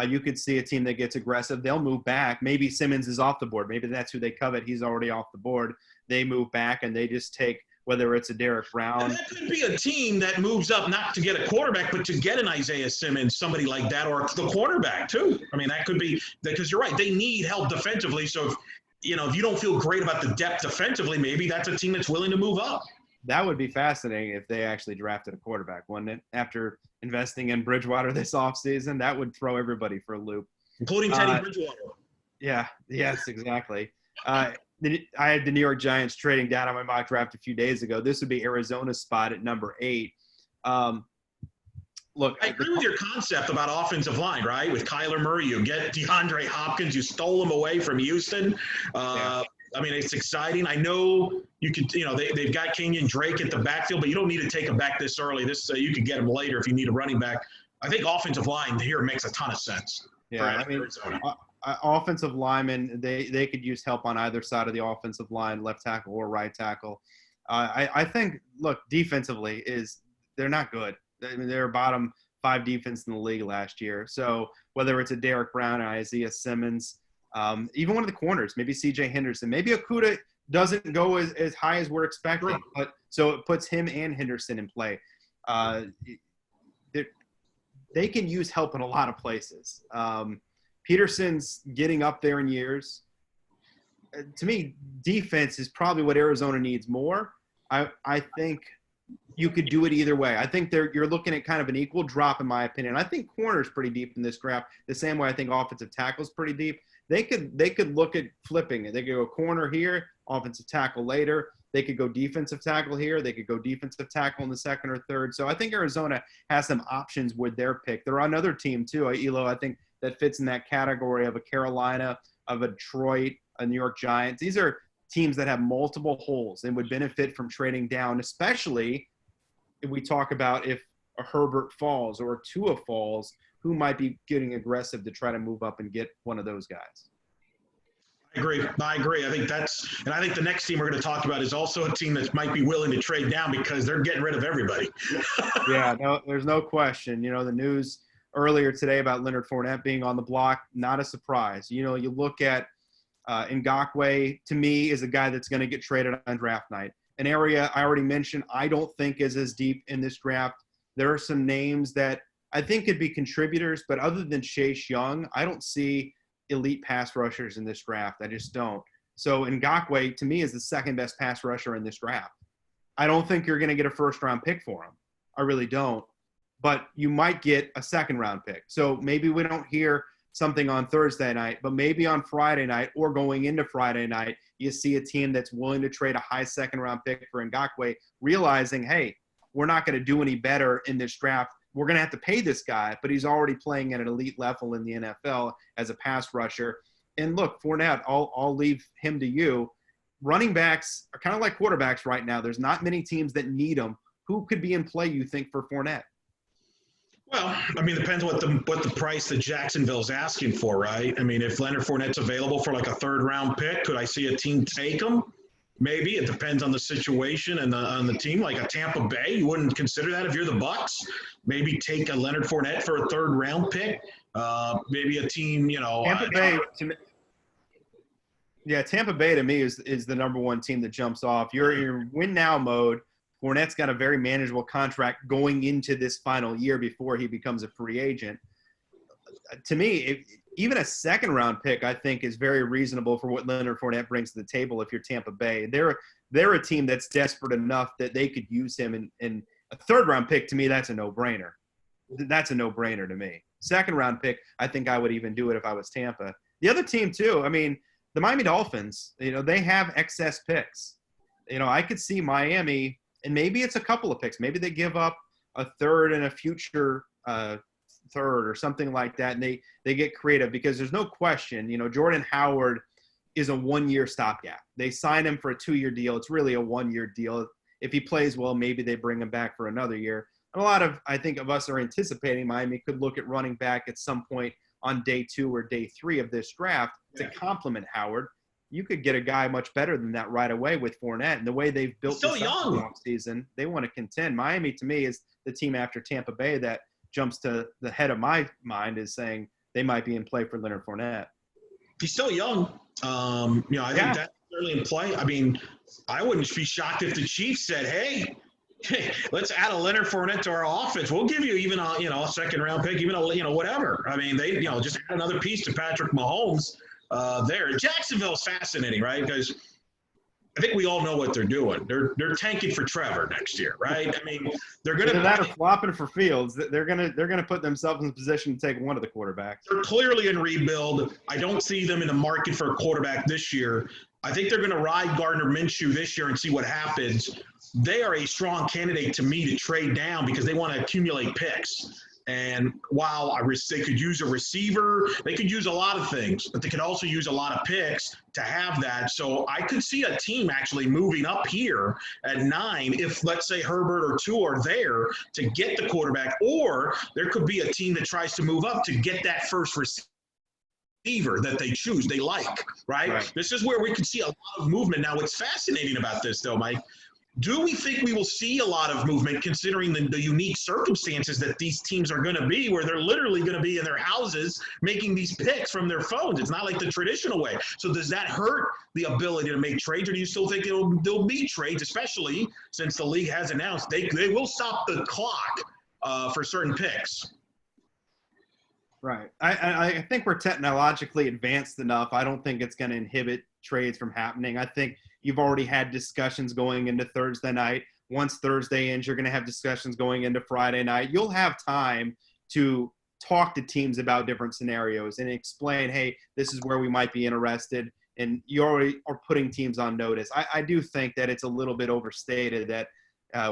You could see a team that gets aggressive. They'll move back. Maybe Simmons is off the board. Maybe that's who they covet. He's already off the board. They move back and they just take whether it's a Derek Brown. And that could be a team that moves up not to get a quarterback, but to get an Isaiah Simmons, somebody like that, or the quarterback too. I mean, that could be because you're right. They need help defensively. So, if you don't feel great about the depth defensively, maybe that's a team that's willing to move up. That would be fascinating if they actually drafted a quarterback, wouldn't it? After investing in Bridgewater this offseason, that would throw everybody for a loop. Including Teddy Bridgewater. Yeah, yes, exactly. I had the New York Giants trading down on my mock draft a few days ago. This would be Arizona's spot at number 8. Look, I agree with your concept about offensive line, right? With Kyler Murray, you get DeAndre Hopkins, you stole him away from Houston. Yeah. I mean, it's exciting. I know you could, they've got Kenyon Drake at the backfield, but you don't need to take him back this early. You could get him later if you need a running back. I think offensive line here makes a ton of sense. Yeah, I mean, offensive linemen, they could use help on either side of the offensive line, left tackle or right tackle. I think, look, defensively they're not good. I mean, they're bottom 5 defense in the league last year. So whether it's a Derek Brown, Isaiah Simmons, even one of the corners, maybe C.J. Henderson, maybe Okudah doesn't go as high as we're expecting, Sure. but so it puts him and Henderson in play. They can use help in a lot of places. Peterson's getting up there in years. To me, defense is probably what Arizona needs more. I think you could do it either way. I think you're looking at kind of an equal drop, in my opinion. I think corner's pretty deep in this draft, the same way I think offensive tackle's pretty deep. They could look at flipping it. They could go corner here, offensive tackle later. They could go defensive tackle here. They could go defensive tackle in the second or third. So I think Arizona has some options with their pick. They're another team too, Elo, I think that fits in that category of a Carolina, of a Detroit, a New York Giants. These are teams that have multiple holes and would benefit from trading down, especially if we talk about if a Herbert falls or a Tua falls, who might be getting aggressive to try to move up and get one of those guys. I agree. I think I think the next team we're going to talk about is also a team that might be willing to trade down because they're getting rid of everybody. Yeah, no, there's no question. You know, the news earlier today about Leonard Fournette being on the block, not a surprise. You know, you look at Ngakoue, to me, is a guy that's going to get traded on draft night. An area I already mentioned I don't think is as deep in this draft. There are some names that I think could be contributors, but other than Chase Young, I don't see elite pass rushers in this draft. I just don't. So Ngakoue, to me, is the second best pass rusher in this draft. I don't think you're going to get a first-round pick for him. I really don't. But you might get a second-round pick. So maybe we don't hear something on Thursday night, but maybe on Friday night or going into Friday night, you see a team that's willing to trade a high second-round pick for Ngakoue, realizing, hey, we're not going to do any better in this draft. We're going to have to pay this guy, but he's already playing at an elite level in the NFL as a pass rusher. And look, Fournette, I'll leave him to you. Running backs are kind of like quarterbacks right now. There's not many teams that need them. Who could be in play, you think, for Fournette? Well, I mean, it depends what the price that Jacksonville's asking for, right? I mean, if Leonard Fournette's available for like a third-round pick, could I see a team take him? Maybe. It depends on the situation and on the team. Like a Tampa Bay, you wouldn't consider that if you're the Bucks. Maybe take a Leonard Fournette for a third-round pick. Maybe a team, you know. Tampa Bay to me is the number one team that jumps off. You're in win-now mode. Fournette's got a very manageable contract going into this final year before he becomes a free agent. To me, even a second-round pick, I think, is very reasonable for what Leonard Fournette brings to the table if you're Tampa Bay. They're a team that's desperate enough that they could use him. And a third-round pick, to me, that's a no-brainer. That's a no-brainer to me. Second-round pick, I think I would even do it if I was Tampa. The other team, too, I mean, the Miami Dolphins, you know, they have excess picks. You know, I could see Miami, and maybe it's a couple of picks. Maybe they give up a third and a future third or something like that, and they get creative because there's no question, you know, Jordan Howard is a one-year stopgap. They sign him for a 2-year deal. It's really a 1-year deal. If he plays well, maybe they bring him back for another year. And a lot of, I think, of us are anticipating Miami could look at running back at some point on day 2 or day 3 of this draft to complement Howard. You could get a guy much better than that right away with Fournette. And the way they've built this offseason, they want to contend. Miami, to me, is the team after Tampa Bay that jumps to the head of my mind is saying they might be in play for Leonard Fournette. He's still young. You know, I think that's certainly in play. I mean, I wouldn't be shocked if the Chiefs said, hey, let's add a Leonard Fournette to our offense. We'll give you even a second-round pick, even whatever. I mean, they just add another piece to Patrick Mahomes there. Jacksonville's fascinating, right? Because I think we all know what they're doing. They're tanking for Trevor next year, right? I mean, they're going to that or flopping for Fields. They're gonna put themselves in a position to take one of the quarterbacks. They're clearly in rebuild. I don't see them in the market for a quarterback this year. I think they're going to ride Gardner Minshew this year and see what happens. They are a strong candidate to me to trade down because they want to accumulate picks. And while they could use a receiver, they could use a lot of things, but they could also use a lot of picks to have that. So I could see a team actually moving up here at 9 if, let's say, Herbert or Tua are there to get the quarterback, or there could be a team that tries to move up to get that first receiver that they choose, they like, right? This is where we could see a lot of movement. Now, what's fascinating about this, though, Mike, do we think we will see a lot of movement considering the unique circumstances that these teams are going to be, where they're literally going to be in their houses making these picks from their phones? It's not like the traditional way. So does that hurt the ability to make trades, or do you still think there'll be trades, especially since the league has announced they will stop the clock for certain picks? Right. I think we're technologically advanced enough. I don't think it's going to inhibit trades from happening. I think you've already had discussions going into Thursday night. Once Thursday ends, you're going to have discussions going into Friday night. You'll have time to talk to teams about different scenarios and explain, hey, this is where we might be interested. and you already are putting teams on notice. I do think that it's a little bit overstated that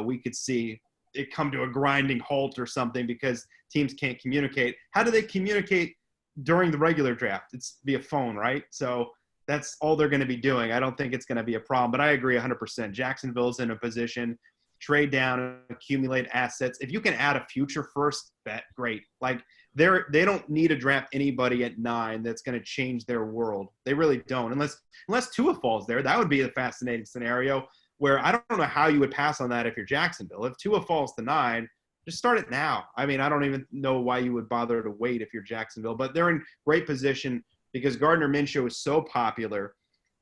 we could see it come to a grinding halt or something because teams can't communicate. How do they communicate during the regular draft? It's via phone, right? So that's all they're going to be doing. I don't think it's going to be a problem, but I agree 100%. Jacksonville's in a position, trade down, accumulate assets. If you can add a future first, bet, great. Like they don't need to draft anybody at 9 that's going to change their world. They really don't, unless Tua falls there. That would be a fascinating scenario where I don't know how you would pass on that if you're Jacksonville. If Tua falls to 9, just start it now. I mean, I don't even know why you would bother to wait if you're Jacksonville, but they're in great position because Gardner Minshew is so popular.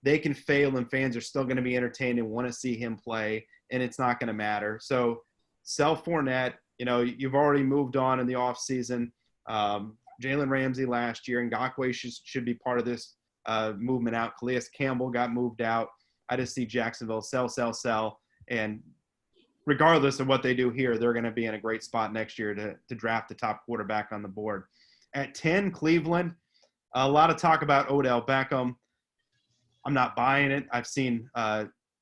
They can fail and fans are still going to be entertained and want to see him play, and it's not going to matter. So sell Fournette. You know, you've already moved on in the offseason. Jalen Ramsey last year, and Ngakoue should be part of this movement out. Calais Campbell got moved out. I just see Jacksonville sell. And regardless of what they do here, they're going to be in a great spot next year to draft the top quarterback on the board. At 10, Cleveland, a lot of talk about Odell Beckham. I'm not buying it. I've seen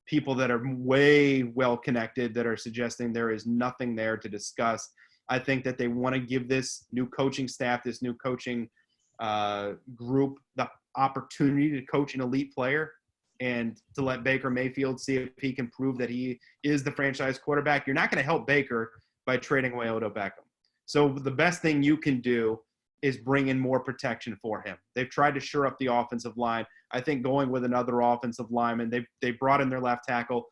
people that are way well connected that are suggesting there is nothing there to discuss. I think that they want to give this new coaching staff, this new coaching group, the opportunity to coach an elite player and to let Baker Mayfield see if he can prove that he is the franchise quarterback. You're not going to help Baker by trading away Odell Beckham. So the best thing you can do is bring in more protection for him. They've tried to shore up the offensive line. I think going with another offensive lineman, they brought in their left tackle,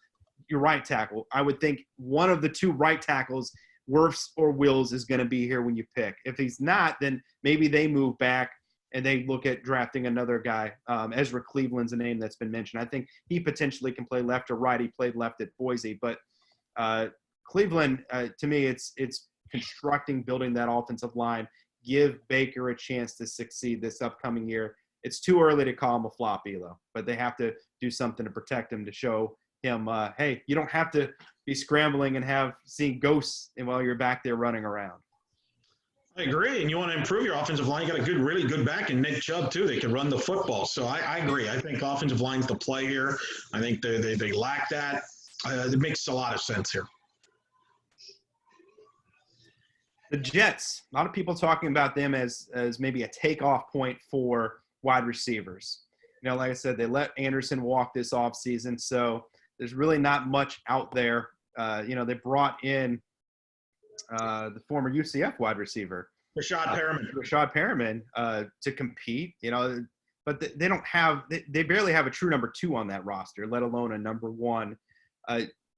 your right tackle. I would think one of the two right tackles, Wirfs or Wills, is going to be here when you pick. If he's not, then maybe they move back and they look at drafting another guy. Ezra Cleveland's a name that's been mentioned. I think he potentially can play left or right. He played left at Boise. But Cleveland, to me, it's constructing, building that offensive line. Give Baker a chance to succeed this upcoming year. It's too early to call him a flop, Elo, but they have to do something to protect him, to show him, hey, you don't have to be scrambling and seeing ghosts while you're back there running around. I agree, and you want to improve your offensive line. You got a really good back in Nick Chubb too. They can run the football, so I agree. I think offensive line's the play here. I think they lack that. It makes a lot of sense here. The Jets, a lot of people talking about them as maybe a takeoff point for wide receivers. You know, like I said, they let Anderson walk this offseason, so there's really not much out there. They brought in the former UCF wide receiver, Rashad Perriman, to compete, but they don't have – they barely have a true number 2 on that roster, let alone a number 1.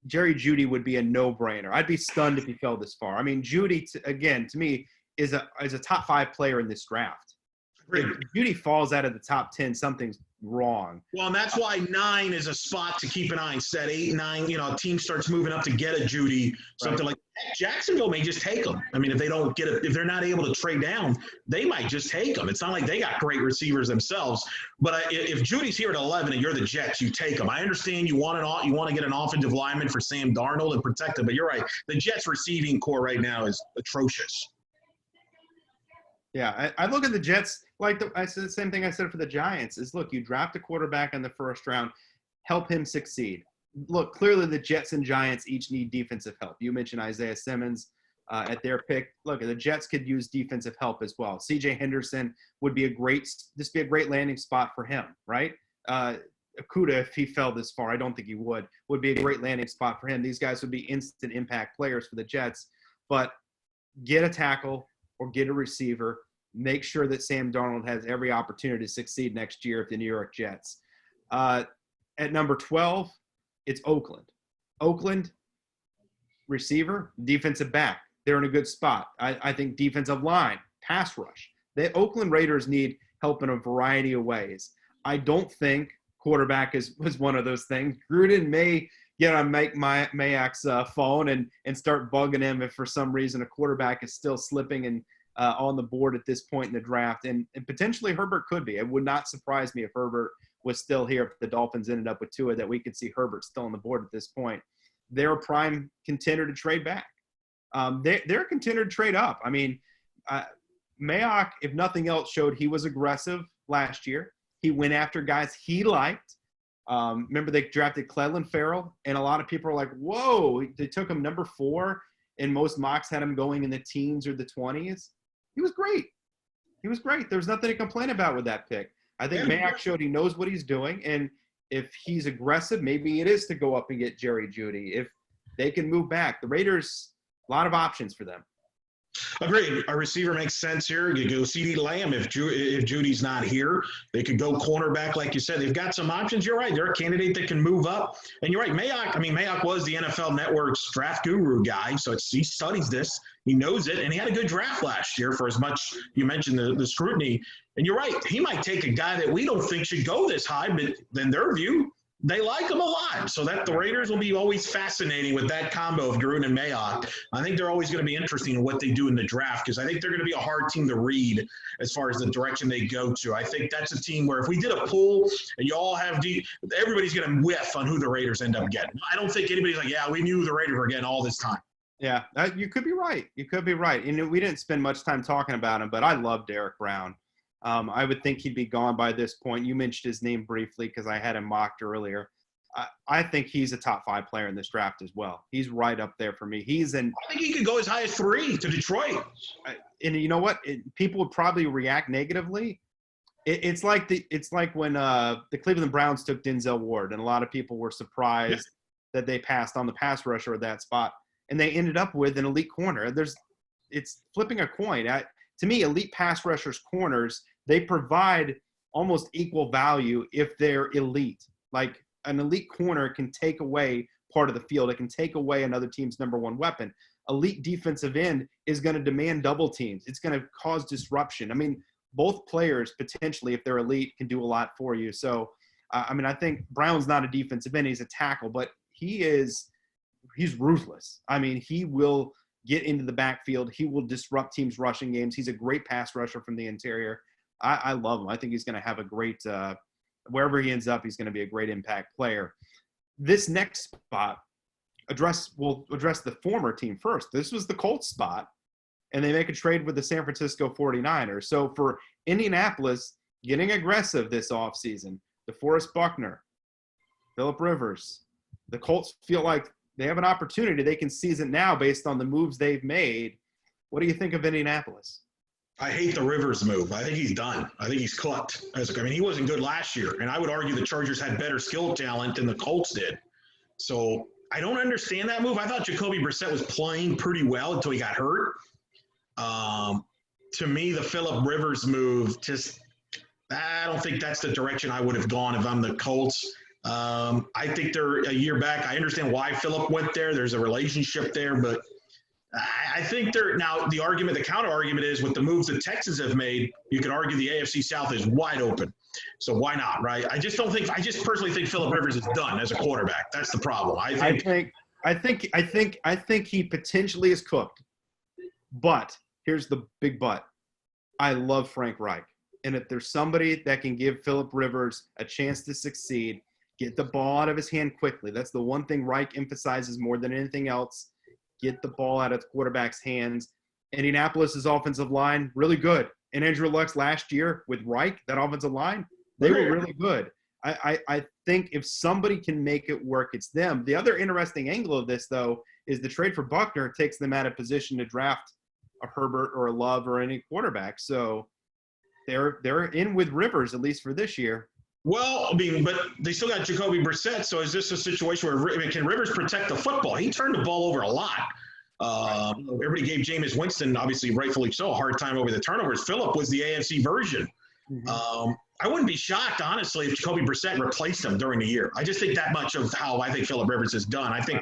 Jerry Jeudy would be a no-brainer. I'd be stunned if he fell this far. I mean, Jeudy, to me, is a top 5 player in this draft. If Jeudy falls out of the top 10, something's wrong. Well, and that's why 9 is a spot to keep an eye on. Instead, 8, 9, a team starts moving up to get a Jeudy, something like that. Jacksonville may just take them. I mean, if they're not able to trade down, they might just take them. It's not like they got great receivers themselves. But if Judy's here at 11 and you're the Jets, you take them. I understand you want to get an offensive lineman for Sam Darnold and protect him, but you're right. The Jets receiving core right now is atrocious. Yeah, I look at the Jets I said the same thing I said for the Giants is, look, you draft a quarterback in the first round, help him succeed. Look, clearly the Jets and Giants each need defensive help. You mentioned Isaiah Simmons at their pick. Look, the Jets could use defensive help as well. C.J. Henderson would be a great landing spot for him, right? Okudah, if he fell this far, I don't think he would be a great landing spot for him. These guys would be instant impact players for the Jets. But get a tackle or get a receiver. Make sure that Sam Darnold has every opportunity to succeed next year if the New York Jets. At number 12, it's Oakland. Oakland, receiver, defensive back. They're in a good spot. I think defensive line, pass rush. The Oakland Raiders need help in a variety of ways. I don't think quarterback was one of those things. Gruden may get on Mike Mayak's phone and start bugging him if for some reason a quarterback is still slipping and on the board at this point in the draft. And potentially Herbert could be. It would not surprise me if Herbert was still here, if the Dolphins ended up with Tua, that we could see Herbert still on the board at this point. They're a prime contender to trade back. They're a contender to trade up. I mean, Mayock, if nothing else, showed he was aggressive last year. He went after guys he liked. Remember they drafted Clelin Ferrell, and a lot of people are like, whoa, they took him number 4, and most mocks had him going in the teens or the 20s. He was great. He was great. There's nothing to complain about with that pick. I think Mayock showed he knows what he's doing, and if he's aggressive, maybe it is to go up and get Jerry Jeudy. If they can move back, the Raiders, a lot of options for them. Agreed. A receiver makes sense here. You go CeeDee Lamb if Judy's not here. They could go cornerback, like you said. They've got some options. You're right. They're a candidate that can move up. And you're right. Mayock was the NFL Network's draft guru guy, so he studies this. He knows it, and he had a good draft last year for as much you mentioned the scrutiny. And you're right. He might take a guy that we don't think should go this high, but in their view, they like him a lot. So that the Raiders will be always fascinating with that combo of Gruden and Mayock. I think they're always going to be interesting in what they do in the draft because I think they're going to be a hard team to read as far as the direction they go to. I think that's a team where if we did a poll and you all have everybody's going to whiff on who the Raiders end up getting. I don't think anybody's like, yeah, we knew the Raiders were getting all this time. Yeah, you could be right. You could be right. And we didn't spend much time talking about him, but I love Derek Brown. I would think he'd be gone by this point. You mentioned his name briefly because I had him mocked earlier. I think he's a top 5 player in this draft as well. He's right up there for me. I think he could go as high as 3 to Detroit. And you know what? People would probably react negatively. It's like when the Cleveland Browns took Denzel Ward, and a lot of people were surprised that they passed on the pass rusher at that spot, and they ended up with an elite corner. It's flipping a coin. To me, elite pass rushers, corners, they provide almost equal value if they're elite. Like an elite corner can take away part of the field. It can take away another team's number 1 weapon. Elite defensive end is going to demand double teams. It's going to cause disruption. I mean, both players potentially, if they're elite, can do a lot for you. So, I think Brown's not a defensive end. He's a tackle, but he's ruthless. I mean, he will get into the backfield. He will disrupt teams' rushing games. He's a great pass rusher from the interior. I love him. I think he's going to have a great wherever he ends up, he's going to be a great impact player. This next spot we'll address the former team first. This was the Colts spot, and they make a trade with the San Francisco 49ers. So for Indianapolis, getting aggressive this offseason, DeForest Buckner, Phillip Rivers, the Colts feel like they have an opportunity. They can seize it now based on the moves they've made. What do you think of Indianapolis? I hate the Rivers move. I think he's done. I think he's cooked. He wasn't good last year, and I would argue the Chargers had better skill talent than the Colts did. So I don't understand that move. I thought Jacoby Brissett was playing pretty well until he got hurt. To me, the Phillip Rivers move, I don't think that's the direction I would have gone if I'm the Colts. I think they're a year back. I understand why Phillip went there. There's a relationship there, but I think now the counter argument is with the moves that Texans have made, you could argue the AFC South is wide open. So why not, right? I just personally think Phillip Rivers is done as a quarterback. That's the problem. I think he potentially is cooked. But here's the big but. I love Frank Reich. And if there's somebody that can give Phillip Rivers a chance to succeed, get the ball out of his hand quickly. That's the one thing Reich emphasizes more than anything else. Get the ball out of the quarterback's hands. Indianapolis' offensive line, really good. And Andrew Luck's last year with Reich, that offensive line, they were really good. I think if somebody can make it work, it's them. The other interesting angle of this, though, is the trade for Buckner takes them out of position to draft a Herbert or a Love or any quarterback. So they're in with Rivers, at least for this year. Well, but they still got Jacoby Brissett. So is this a situation where can Rivers protect the football? He turned the ball over a lot. Everybody gave Jameis Winston, obviously rightfully so, a hard time over the turnovers. Phillip was the AFC version. Mm-hmm. I wouldn't be shocked, honestly, if Jacoby Brissett replaced him during the year. I just think that much of how I think Phillip Rivers is done. I think,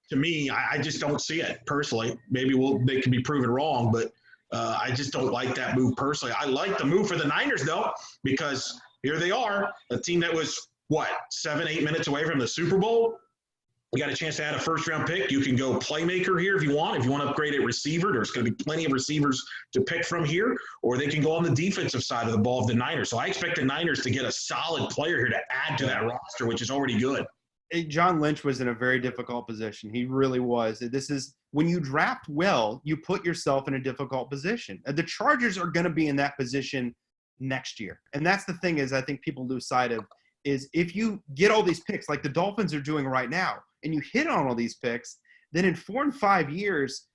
to me, I just don't see it personally. Maybe they can be proven wrong, but I just don't like that move personally. I like the move for the Niners, though, because here they are, a team that was, 7-8 minutes away from the Super Bowl. You got a chance to add a first-round pick. You can go playmaker here if you want. If you want to upgrade at receiver, there's going to be plenty of receivers to pick from here. Or they can go on the defensive side of the ball of the Niners. So I expect the Niners to get a solid player here to add to that roster, which is already good. John Lynch was in a very difficult position. He really was. This is when you draft well, you put yourself in a difficult position. The Chargers are going to be in that position next year. And that's the thing is I think people lose sight of is if you get all these picks like the Dolphins are doing right now and you hit on all these picks, then in 4 and 5 years,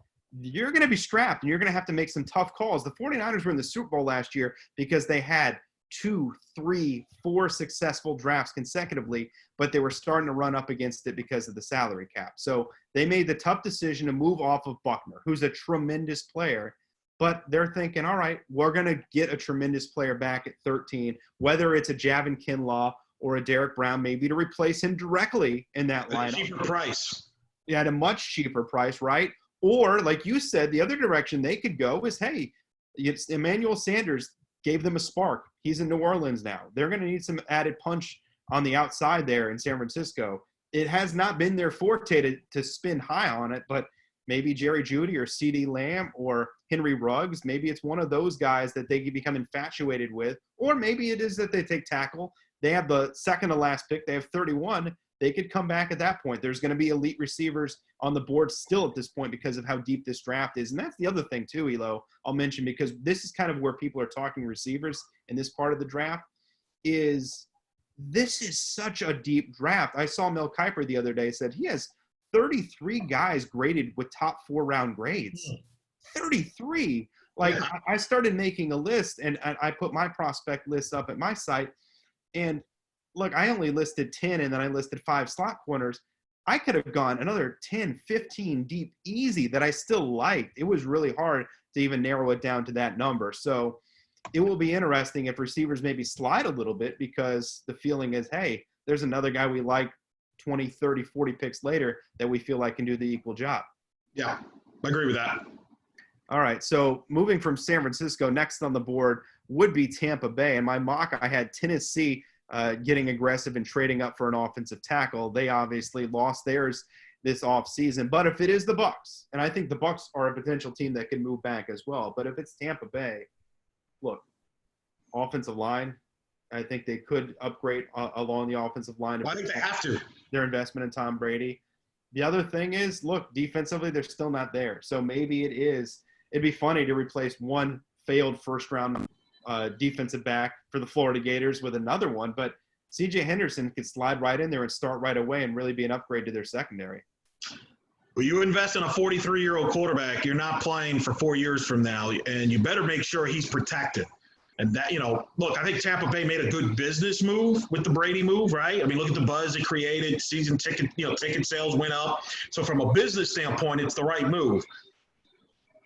you're going to be strapped and you're going to have to make some tough calls. The 49ers were in the Super Bowl last year because they had 2, 3, 4 successful drafts consecutively, but they were starting to run up against it because of the salary cap. So they made the tough decision to move off of Buckner, who's a tremendous player, but they're thinking, all right, we're going to get a tremendous player back at 13, whether it's a Javon Kinlaw or a Derek Brown, maybe to replace him directly in that lineup. Cheaper price. Yeah, at a much cheaper price, right? Or, like you said, the other direction they could go is, hey, it's Emmanuel Sanders gave them a spark. He's in New Orleans now. They're going to need some added punch on the outside there in San Francisco. It has not been their forte to spin high on it, but maybe Jerry Jeudy or CeeDee Lamb or Henry Ruggs, maybe it's one of those guys that they could become infatuated with, or maybe it is that they take tackle. They have the second to last pick. They have 31. They could come back at that point. There's going to be elite receivers on the board still at this point because of how deep this draft is. And that's the other thing too, Elo, I'll mention, because this is kind of where people are talking receivers in this part of the draft, is this is such a deep draft. I saw Mel Kiper the other day said he has 33 guys graded with top 4 round grades. 33. Like, Yeah. I started making a list and I put my prospect list up at my site, and look, I only listed 10 and then I listed 5 slot corners. I could have gone another 10, 15 deep easy that I still liked. It was really hard to even narrow it down to that number. So it will be interesting if receivers maybe slide a little bit, because the feeling is, hey, there's another guy we like 20, 30, 40 picks later that we feel like can do the equal job. Yeah, I agree with that. All right, so moving from San Francisco, next on the board would be Tampa Bay. In my mock, I had Tennessee getting aggressive and trading up for an offensive tackle. They obviously lost theirs this offseason. But if it is the Bucs, and I think the Bucs are a potential team that can move back as well, but if it's Tampa Bay, look, offensive line, I think they could upgrade along the offensive line. Well, I think they have to. Their investment in Tom Brady. The other thing is, look, defensively, they're still not there. So maybe it'd be funny to replace one failed first-round defensive back for the Florida Gators with another one, but C.J. Henderson could slide right in there and start right away and really be an upgrade to their secondary. Well, you invest in a 43-year-old quarterback, you're not playing for 4 years from now, and you better make sure he's protected. And that, look, I think Tampa Bay made a good business move with the Brady move, right? I mean, look at the buzz it created. Season ticket sales went up. So from a business standpoint, it's the right move.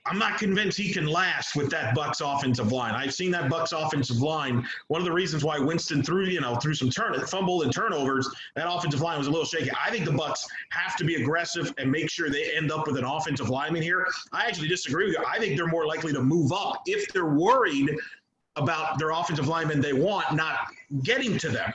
I'm not convinced he can last with that Bucs offensive line. I've seen that Bucs offensive line. One of the reasons why Winston threw some fumble and turnovers, that offensive line was a little shaky. I think the Bucs have to be aggressive and make sure they end up with an offensive lineman here. I actually disagree with you. I think they're more likely to move up if they're worried about their offensive linemen they want not getting to them.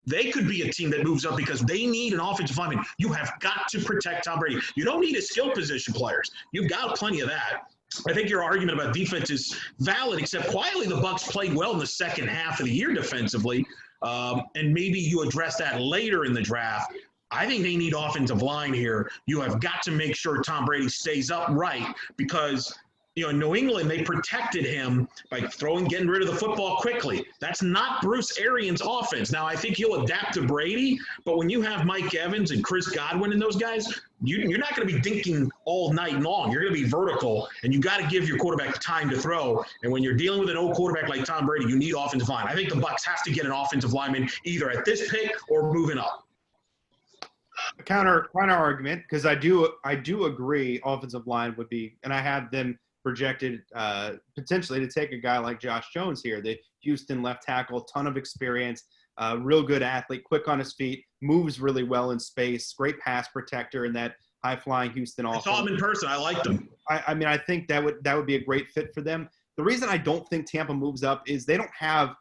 They could be a team that moves up because they need an offensive lineman. You have got to protect Tom Brady. You don't need his skill position players. You've got plenty of that. I think your argument about defense is valid, except quietly the Bucs played well in the second half of the year defensively, and maybe you address that later in the draft. I think they need offensive line here. You have got to make sure Tom Brady stays upright because – in New England, they protected him by getting rid of the football quickly. That's not Bruce Arians' offense. Now, I think he'll adapt to Brady, but when you have Mike Evans and Chris Godwin and those guys, you're not going to be dinking all night long. You're going to be vertical, and you got to give your quarterback time to throw. And when you're dealing with an old quarterback like Tom Brady, you need offensive line. I think the Bucs have to get an offensive lineman either at this pick or moving up. Counter argument, because I do agree offensive line would be, and I have them projected potentially to take a guy like Josh Jones here, the Houston left tackle, ton of experience, real good athlete, quick on his feet, moves really well in space, great pass protector in that high-flying Houston offense. I saw him in person. I liked him. I mean, I think that would be a great fit for them. The reason I don't think Tampa moves up is they don't have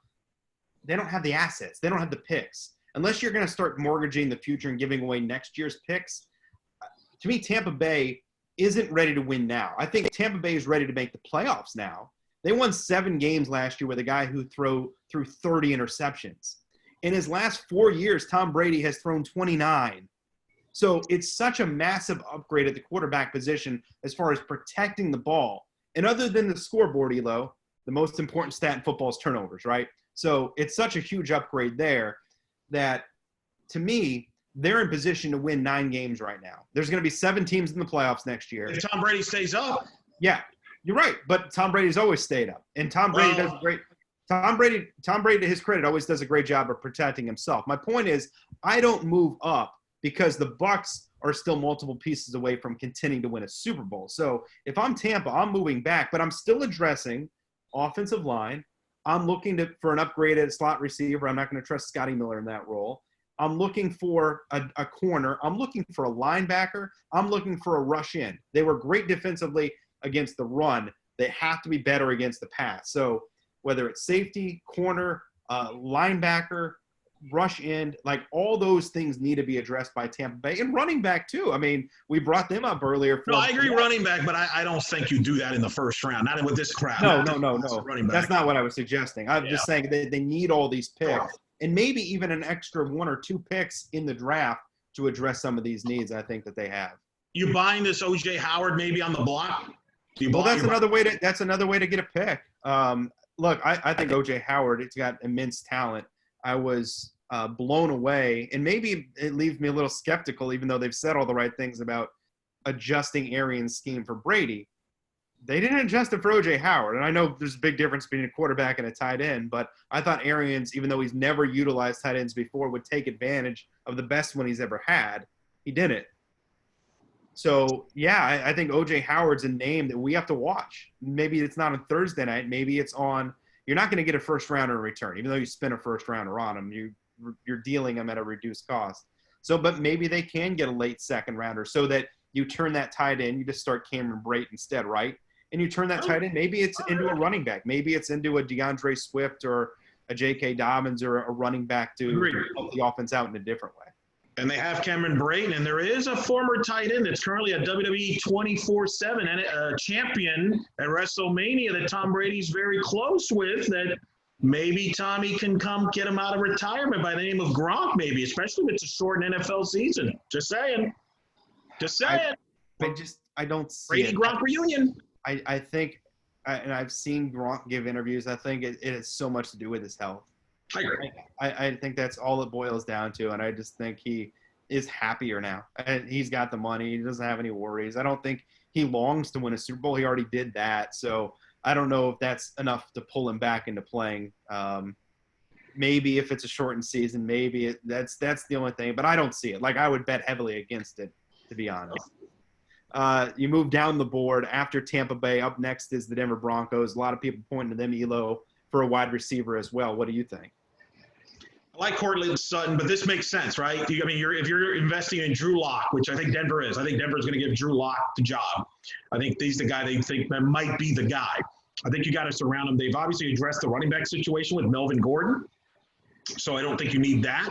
the assets. They don't have the picks. Unless you're going to start mortgaging the future and giving away next year's picks, to me, Tampa Bay isn't ready to win now. I think Tampa Bay is ready to make the playoffs now. They won 7 games last year with a guy who threw 30 interceptions. In his last 4 years, Tom Brady has thrown 29. So it's such a massive upgrade at the quarterback position as far as protecting the ball. And other than the scoreboard, Elo, the most important stat in football is turnovers, right? So it's such a huge upgrade there that, to me, they're in position to win 9 games right now. There's going to be 7 teams in the playoffs next year. If Tom Brady stays up. Yeah, you're right. But Tom Brady's always stayed up, and Tom Brady does a great. Tom Brady, to his credit, always does a great job of protecting himself. My point is, I don't move up because the Bucs are still multiple pieces away from contending to win a Super Bowl. So if I'm Tampa, I'm moving back, but I'm still addressing offensive line. I'm looking for an upgraded slot receiver. I'm not going to trust Scotty Miller in that role. I'm looking for a corner. I'm looking for a linebacker. I'm looking for a rush in. They were great defensively against the run. They have to be better against the pass. So whether it's safety, corner, linebacker, rush end, like all those things need to be addressed by Tampa Bay, and running back too. I mean, we brought them up earlier. No, I agree running back, but I don't think you do that in the first round, not with this crowd. No. That's not what I was suggesting. I'm just saying they need all these picks, and maybe even an extra 1 or 2 picks in the draft to address some of these needs I think that they have. You buying this O.J. Howard maybe on the block? Well, that's another way to get a pick. Look, I think O.J. Howard, it's got immense talent. I was blown away, and maybe it leaves me a little skeptical, even though they've said all the right things about adjusting Arians' scheme for Brady. They didn't adjust it for O.J. Howard, and I know there's a big difference between a quarterback and a tight end, but I thought Arians, even though he's never utilized tight ends before, would take advantage of the best one he's ever had. He didn't. So, yeah, I think O.J. Howard's a name that we have to watch. Maybe it's not on Thursday night. Maybe it's on – you're not going to get a first-rounder in return. Even though you spend a first-rounder on him, you're dealing them at a reduced cost. So, but maybe they can get a late second-rounder so that you turn that tight end. You just start Cameron Brate instead, right? And you turn that tight end. Maybe it's into a running back. Maybe it's into a DeAndre Swift or a J.K. Dobbins or a running back to help the offense out in a different way. And they have Cameron Brate, and there is a former tight end that's currently a WWE 24/7 and a champion at WrestleMania that Tom Brady's very close with, that maybe Tommy can come get him out of retirement by the name of Gronk, maybe, especially if it's a short NFL season. Just saying. I don't see Brady Gronk reunion. I think, and I've seen Gronk give interviews, I think it has so much to do with his health. I agree. I think that's all it boils down to, and I just think he is happier now. And he's got the money. He doesn't have any worries. I don't think he longs to win a Super Bowl. He already did that. So I don't know if that's enough to pull him back into playing. Maybe if it's a shortened season, maybe that's the only thing. But I don't see it. Like, I would bet heavily against it, to be honest. You move down the board after Tampa Bay. Up next is the Denver Broncos. A lot of people pointing to them, Elo, for a wide receiver as well. What do you think? I like Cortland Sutton, but this makes sense, right? If you're investing in Drew Lock, which I think Denver is, I think Denver is going to give Drew Lock the job. I think he's the guy they think that might be the guy. I think you got to surround him. They've obviously addressed the running back situation with Melvin Gordon, so I don't think you need that.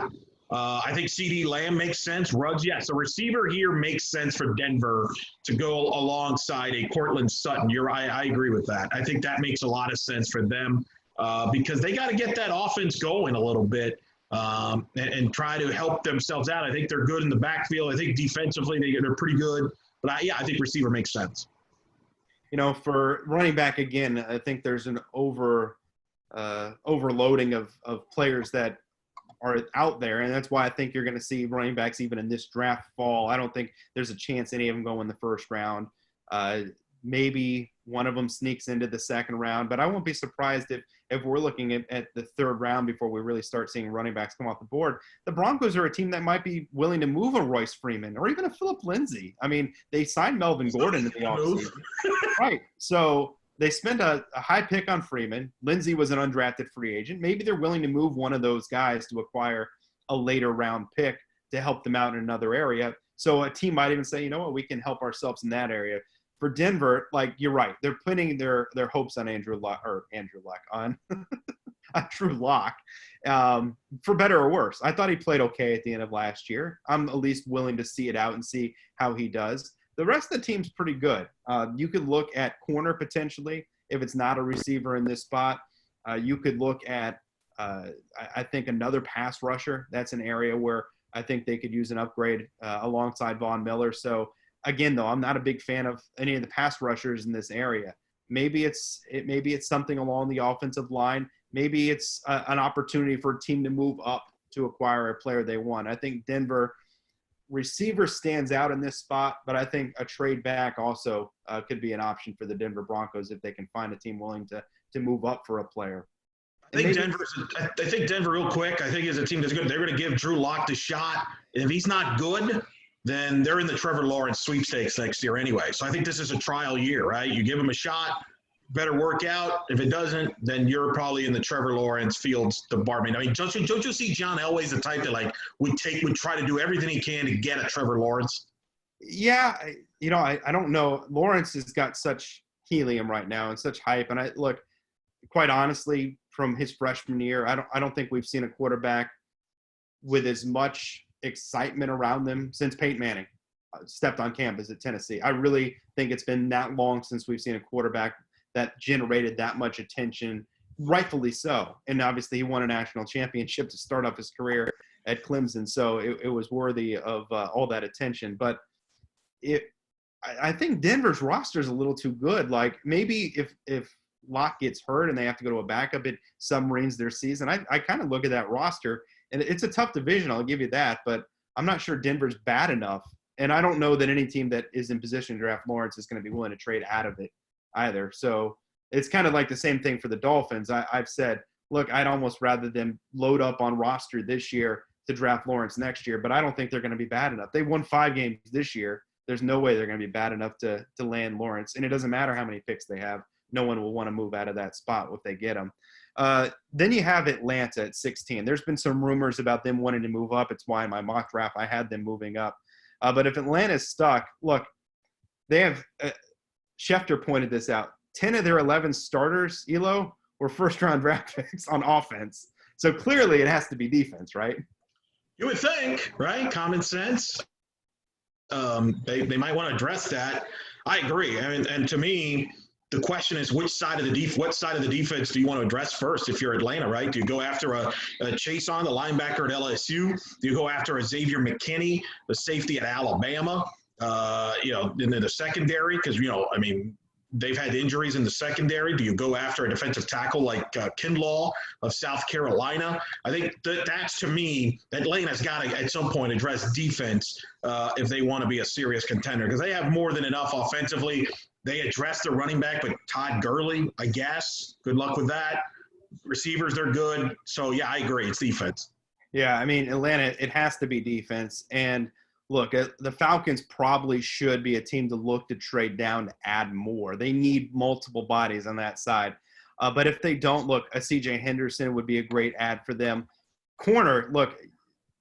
I think CeeDee Lamb makes sense. Ruggs, yes. A receiver here makes sense for Denver to go alongside a Cortland Sutton. I agree with that. I think that makes a lot of sense for them because they got to get that offense going a little bit. And try to help themselves out. I think they're good in the backfield. I think defensively they're pretty good. But I think receiver makes sense. For running back, again, I think there's an overloading of players that are out there. And that's why I think you're going to see running backs even in this draft fall. I don't think there's a chance any of them go in the first round. Maybe one of them sneaks into the second round, but I won't be surprised if we're looking at the third round before we really start seeing running backs come off the board. The Broncos are a team that might be willing to move a Royce Freeman or even a Phillip Lindsay. I mean, they signed Melvin Gordon in the offseason. Right. So they spent a high pick on Freeman. Lindsay was an undrafted free agent. Maybe they're willing to move one of those guys to acquire a later round pick to help them out in another area. So a team might even say, you know what, we can help ourselves in that area. For Denver, like, you're right. They're putting their hopes on Drew Lock on Drew Lock, for better or worse. I thought he played okay at the end of last year. I'm at least willing to see it out and see how he does. The rest of the team's pretty good. You could look at corner potentially if it's not a receiver in this spot. You could look at, I think, another pass rusher. That's an area where I think they could use an upgrade alongside Von Miller. So, again, though, I'm not a big fan of any of the pass rushers in this area. Maybe it's something along the offensive line. Maybe it's an opportunity for a team to move up to acquire a player they want. I think Denver receiver stands out in this spot, but I think a trade back also could be an option for the Denver Broncos if they can find a team willing to move up for a player. I think Denver, real quick, I think is a team that's good. They're going to give Drew Lock the shot. And if he's not good, then they're in the Trevor Lawrence sweepstakes next year anyway. So I think this is a trial year, right? You give him a shot, better work out. If it doesn't, then you're probably in the Trevor Lawrence Fields department. I mean, don't you see John Elway's the type that like would try to do everything he can to get a Trevor Lawrence? Yeah, I don't know. Lawrence has got such helium right now and such hype. And quite honestly, from his freshman year, I don't think we've seen a quarterback with as much excitement around them since Peyton Manning stepped on campus at Tennessee. I really think it's been that long since we've seen a quarterback that generated that much attention, rightfully so. And obviously he won a national championship to start off his career at Clemson. So it was worthy of all that attention. But I think Denver's roster is a little too good. Like maybe if Locke gets hurt and they have to go to a backup, it submarines their season. I kind of look at that roster, and it's a tough division, I'll give you that, but I'm not sure Denver's bad enough. And I don't know that any team that is in position to draft Lawrence is going to be willing to trade out of it either. So it's kind of like the same thing for the Dolphins. I've said, look, I'd almost rather them load up on roster this year to draft Lawrence next year, but I don't think they're going to be bad enough. They won 5 games this year. There's no way they're going to be bad enough to land Lawrence. And it doesn't matter how many picks they have. No one will want to move out of that spot if they get him. Then you have Atlanta at 16. There's been some rumors about them wanting to move up. It's why in my mock draft I had them moving up. But if Atlanta's stuck, look, they have Schefter pointed this out. 10 of their 11 starters, Elo, were first-round draft picks on offense. So clearly it has to be defense, right? You would think, right? Common sense. They might want to address that. I agree. I mean, and to me, the question is what side of the defense do you want to address first if you're Atlanta, right? Do you go after a Chase on the linebacker at LSU? Do you go after a Xavier McKinney, the safety at Alabama? In the secondary, because, I mean, they've had injuries in the secondary. Do you go after a defensive tackle like Kinlaw of South Carolina? I think that's, to me, Atlanta's got to, at some point, address defense if they want to be a serious contender, because they have more than enough offensively. They addressed their running back with Todd Gurley, I guess. Good luck with that. Receivers, they're good. So, yeah, I agree. It's defense. Yeah, I mean, Atlanta, it has to be defense. And, look, the Falcons probably should be a team to look to trade down to add more. They need multiple bodies on that side. But if they don't, look, a C.J. Henderson would be a great add for them. Corner, look,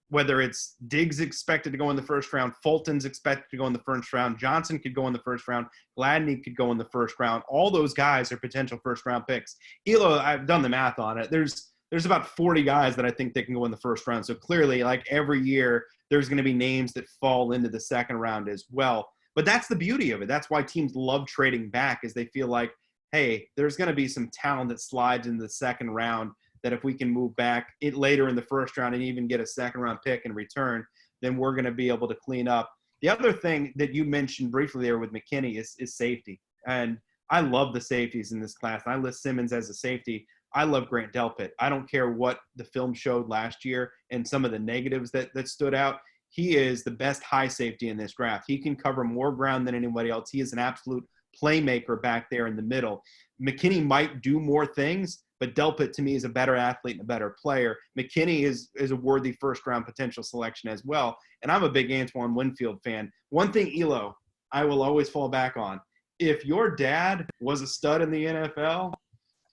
whether it's Diggs expected to go in the first round, Fulton's expected to go in the first round, Johnson could go in the first round, Gladney could go in the first round. All those guys are potential first-round picks. Elo, I've done the math on it. There's about 40 guys that I think they can go in the first round. So clearly, like every year, there's going to be names that fall into the second round as well. But that's the beauty of it. That's why teams love trading back, is they feel like, hey, there's going to be some talent that slides into the second round that if we can move back later in the first round and even get a second-round pick in return, then we're going to be able to clean up. The other thing that you mentioned briefly there with McKinney is safety. And I love the safeties in this class. I list Simmons as a safety. I love Grant Delpit. I don't care what the film showed last year and some of the negatives that stood out. He is the best high safety in this draft. He can cover more ground than anybody else. He is an absolute playmaker back there in the middle. McKinney might do more things, but Delpit to me is a better athlete and a better player. McKinney is a worthy first-round potential selection as well. And I'm a big Antoine Winfield fan. One thing, Elo, I will always fall back on. If your dad was a stud in the NFL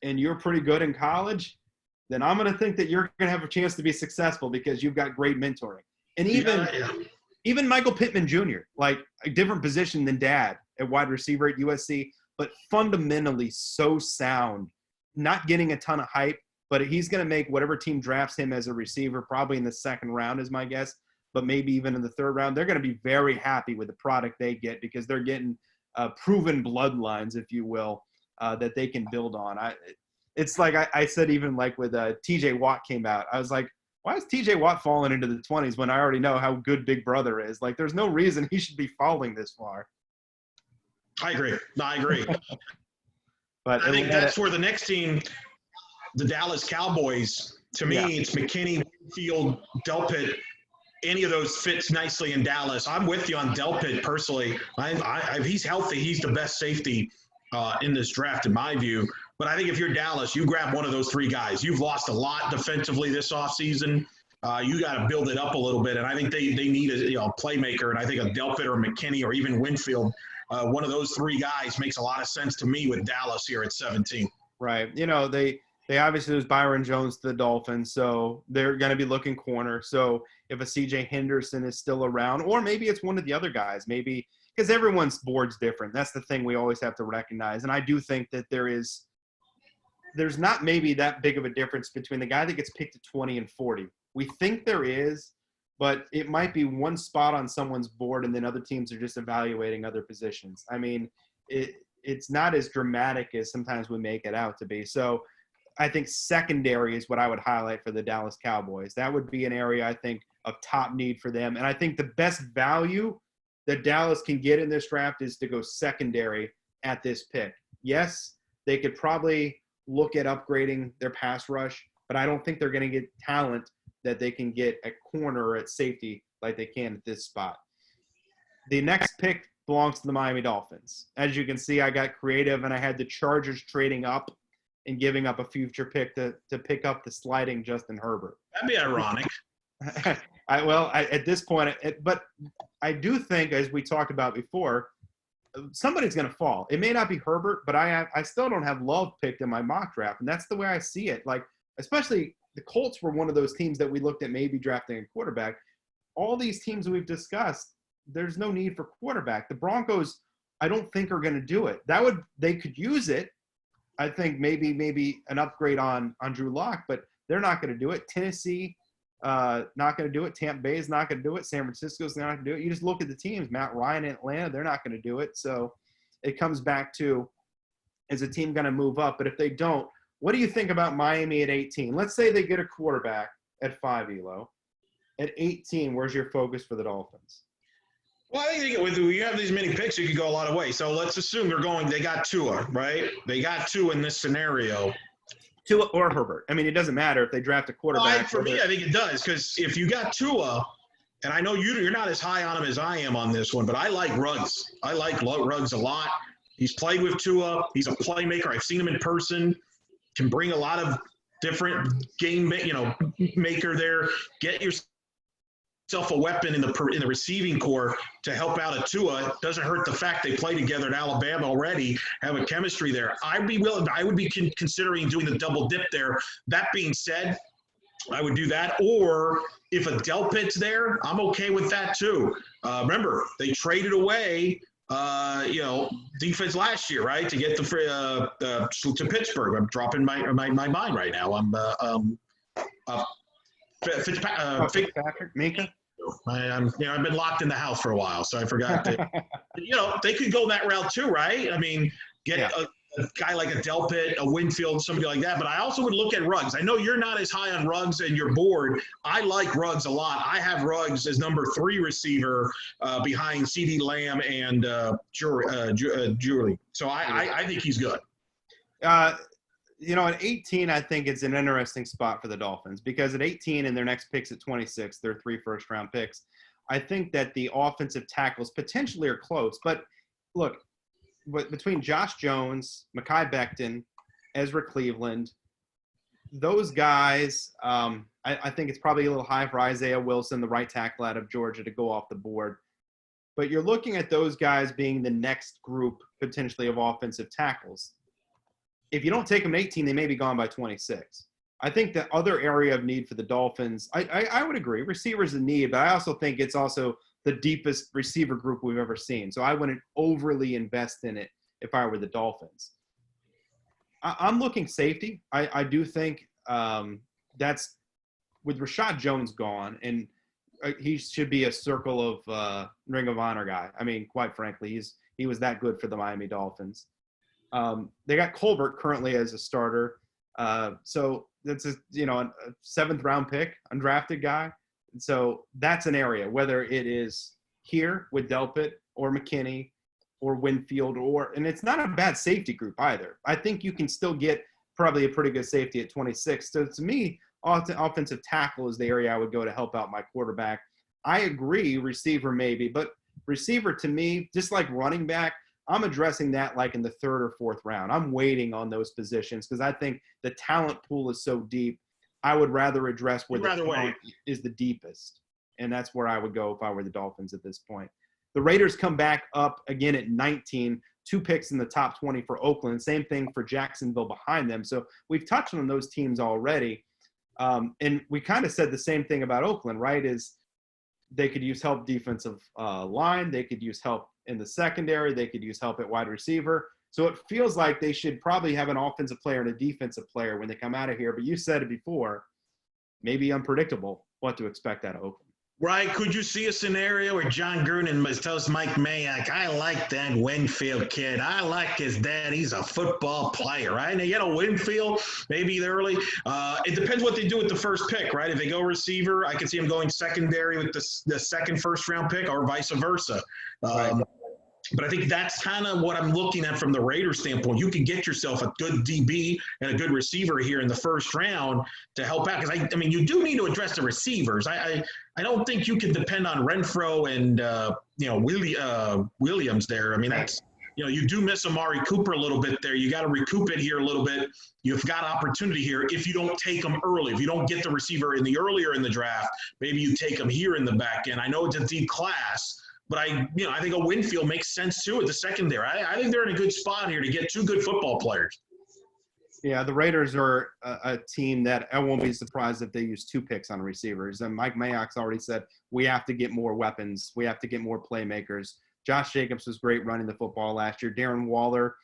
and you're pretty good in college, then I'm going to think that you're going to have a chance to be successful because you've got great mentoring. And even Michael Pittman Jr., like a different position than dad at wide receiver at USC, but fundamentally so sound, not getting a ton of hype, but he's going to make whatever team drafts him as a receiver, probably in the second round is my guess, but maybe even in the third round. They're going to be very happy with the product they get because they're getting proven bloodlines, if you will, that they can build on. It's like I said, even like with TJ Watt came out, I was like, why is TJ Watt falling into the 20s when I already know how good Big Brother is? Like, there's no reason he should be falling this far. I agree. No, I agree. But I think that's where the next team, the Dallas Cowboys, to me, it's McKinney, Winfield, Delpit. Any of those fits nicely in Dallas. I'm with you on Delpit personally. He's healthy. He's the best safety in this draft, in my view. But I think if you're Dallas, you grab one of those three guys. You've lost a lot defensively this offseason. You got to build it up a little bit. And I think they need a playmaker. And I think a Delpit or McKinney or even Winfield, one of those three guys makes a lot of sense to me with Dallas here at 17. Right. They obviously lose Byron Jones to the Dolphins, so they're going to be looking corner. So if a C.J. Henderson is still around, or maybe it's one of the other guys, maybe because everyone's board's different. That's the thing we always have to recognize. And I do think that there's not maybe that big of a difference between the guy that gets picked at 20 and 40. We think there is, but it might be one spot on someone's board, and then other teams are just evaluating other positions. I mean, it's not as dramatic as sometimes we make it out to be. So I think secondary is what I would highlight for the Dallas Cowboys. That would be an area, I think, of top need for them. And I think the best value that Dallas can get in this draft is to go secondary at this pick. Yes, they could probably look at upgrading their pass rush, but I don't think they're going to get talent that they can get at corner or at safety like they can at this spot. The next pick belongs to the Miami Dolphins. As you can see, I got creative, and I had the Chargers trading up and giving up a future pick to pick up the sliding Justin Herbert. That'd be ironic. At this point, but I do think, as we talked about before, somebody's going to fall. It may not be Herbert, but I still don't have Love picked in my mock draft, and that's the way I see it. Like, especially the Colts were one of those teams that we looked at maybe drafting a quarterback. All these teams we've discussed, there's no need for quarterback. The Broncos, I don't think are going to do it. They could use it. I think maybe an upgrade on Drew Lock, but they're not going to do it. Tennessee, not going to do it. Tampa Bay is not going to do it. San Francisco's not going to do it. You just look at the teams. Matt Ryan in Atlanta, they're not going to do it. So it comes back to, is a team going to move up? But if they don't, what do you think about Miami at 18? Let's say they get a quarterback at 5, Elo. At 18, where's your focus for the Dolphins? Well, I think when you have these many picks, you could go a lot of ways. So let's assume they got Tua, right? They got Tua in this scenario. Tua or Herbert. I mean, it doesn't matter if they draft a quarterback. Well, for me, I think it does, because if you got Tua, and I know you're not as high on him as I am on this one, but I like Ruggs. I like Ruggs a lot. He's played with Tua. He's a playmaker. I've seen him in person. Can bring a lot of different game, maker there. Get yourself a weapon in the receiving core to help out a Tua. It doesn't hurt the fact they play together at Alabama already, have a chemistry there. I would be considering doing the double dip there. That being said, I would do that. Or if a Delpit's there, I'm okay with that too. Remember, they traded away defense last year, right, to get to Pittsburgh. I'm dropping my mind right now. Fitzpatrick, Minka. I've been locked in the house for a while, so I forgot. They could go that route too, right? I mean, get a guy like a Delpit, a Winfield, somebody like that. But I also would look at Ruggs. I know you're not as high on Ruggs and your board. I like Ruggs a lot. I have Ruggs as number 3 receiver behind CeeDee Lamb and Julie. So I think he's good. At 18, I think it's an interesting spot for the Dolphins, because at 18 and their next picks at 26, their 3 first-round picks, I think that the offensive tackles potentially are close. But look, between Josh Jones, Mekhi Becton, Ezra Cleveland, those guys, I think it's probably a little high for Isaiah Wilson, the right tackle out of Georgia, to go off the board. But you're looking at those guys being the next group potentially of offensive tackles. If you don't take them at 18, they may be gone by 26. I think the other area of need for the Dolphins, I would agree, receivers in need, but I also think it's also the deepest receiver group we've ever seen. So I wouldn't overly invest in it if I were the Dolphins. I'm looking safety. I do think that's with Rashad Jones gone, and he should be a circle of Ring of Honor guy. I mean, quite frankly, he was that good for the Miami Dolphins. They got Colbert currently as a starter. So that's a 7th round pick, undrafted guy. And so that's an area, whether it is here with Delpit or McKinney or Winfield, and it's not a bad safety group either. I think you can still get probably a pretty good safety at 26. So to me, offensive tackle is the area I would go to help out my quarterback. I agree, receiver maybe, but receiver to me, just like running back, I'm addressing that like in the third or fourth round. I'm waiting on those positions because I think the talent pool is so deep. I would rather address where the talent is the deepest. And that's where I would go if I were the Dolphins at this point. The Raiders come back up again at 19, 2 picks in the top 20 for Oakland. Same thing for Jacksonville behind them. So we've touched on those teams already. And we kind of said the same thing about Oakland, right? Is they could use help defensive line. They could use help in the secondary. They could use help at wide receiver. So it feels like they should probably have an offensive player and a defensive player when they come out of here. But you said it before, maybe unpredictable what to expect out of Oakland. Right. Could you see a scenario where John Gruden tells Mike Mayock, I like that Winfield kid. I like his dad. He's a football player, right? And you know, Winfield, maybe early. It depends what they do with the first pick, right? If they go receiver, I could see him going secondary with the second first-round pick or vice versa. Right. But I think that's kind of what I'm looking at from the Raiders standpoint. You can get yourself a good DB and a good receiver here in the first round to help out. Because, I mean, you do need to address the receivers. I don't think you can depend on Renfro and, Williams there. I mean, that's, you do miss Amari Cooper a little bit there. You got to recoup it here a little bit. You've got opportunity here if you don't take them early. If you don't get the receiver earlier in the draft, maybe you take them here in the back end. I know it's a deep class. But I think a Winfield makes sense too at the secondary. I think they're in a good spot here to get 2 good football players. Yeah, the Raiders are a team that I won't be surprised if they use 2 picks on receivers. And Mike Mayock's already said we have to get more weapons. We have to get more playmakers. Josh Jacobs was great running the football last year. Darren Waller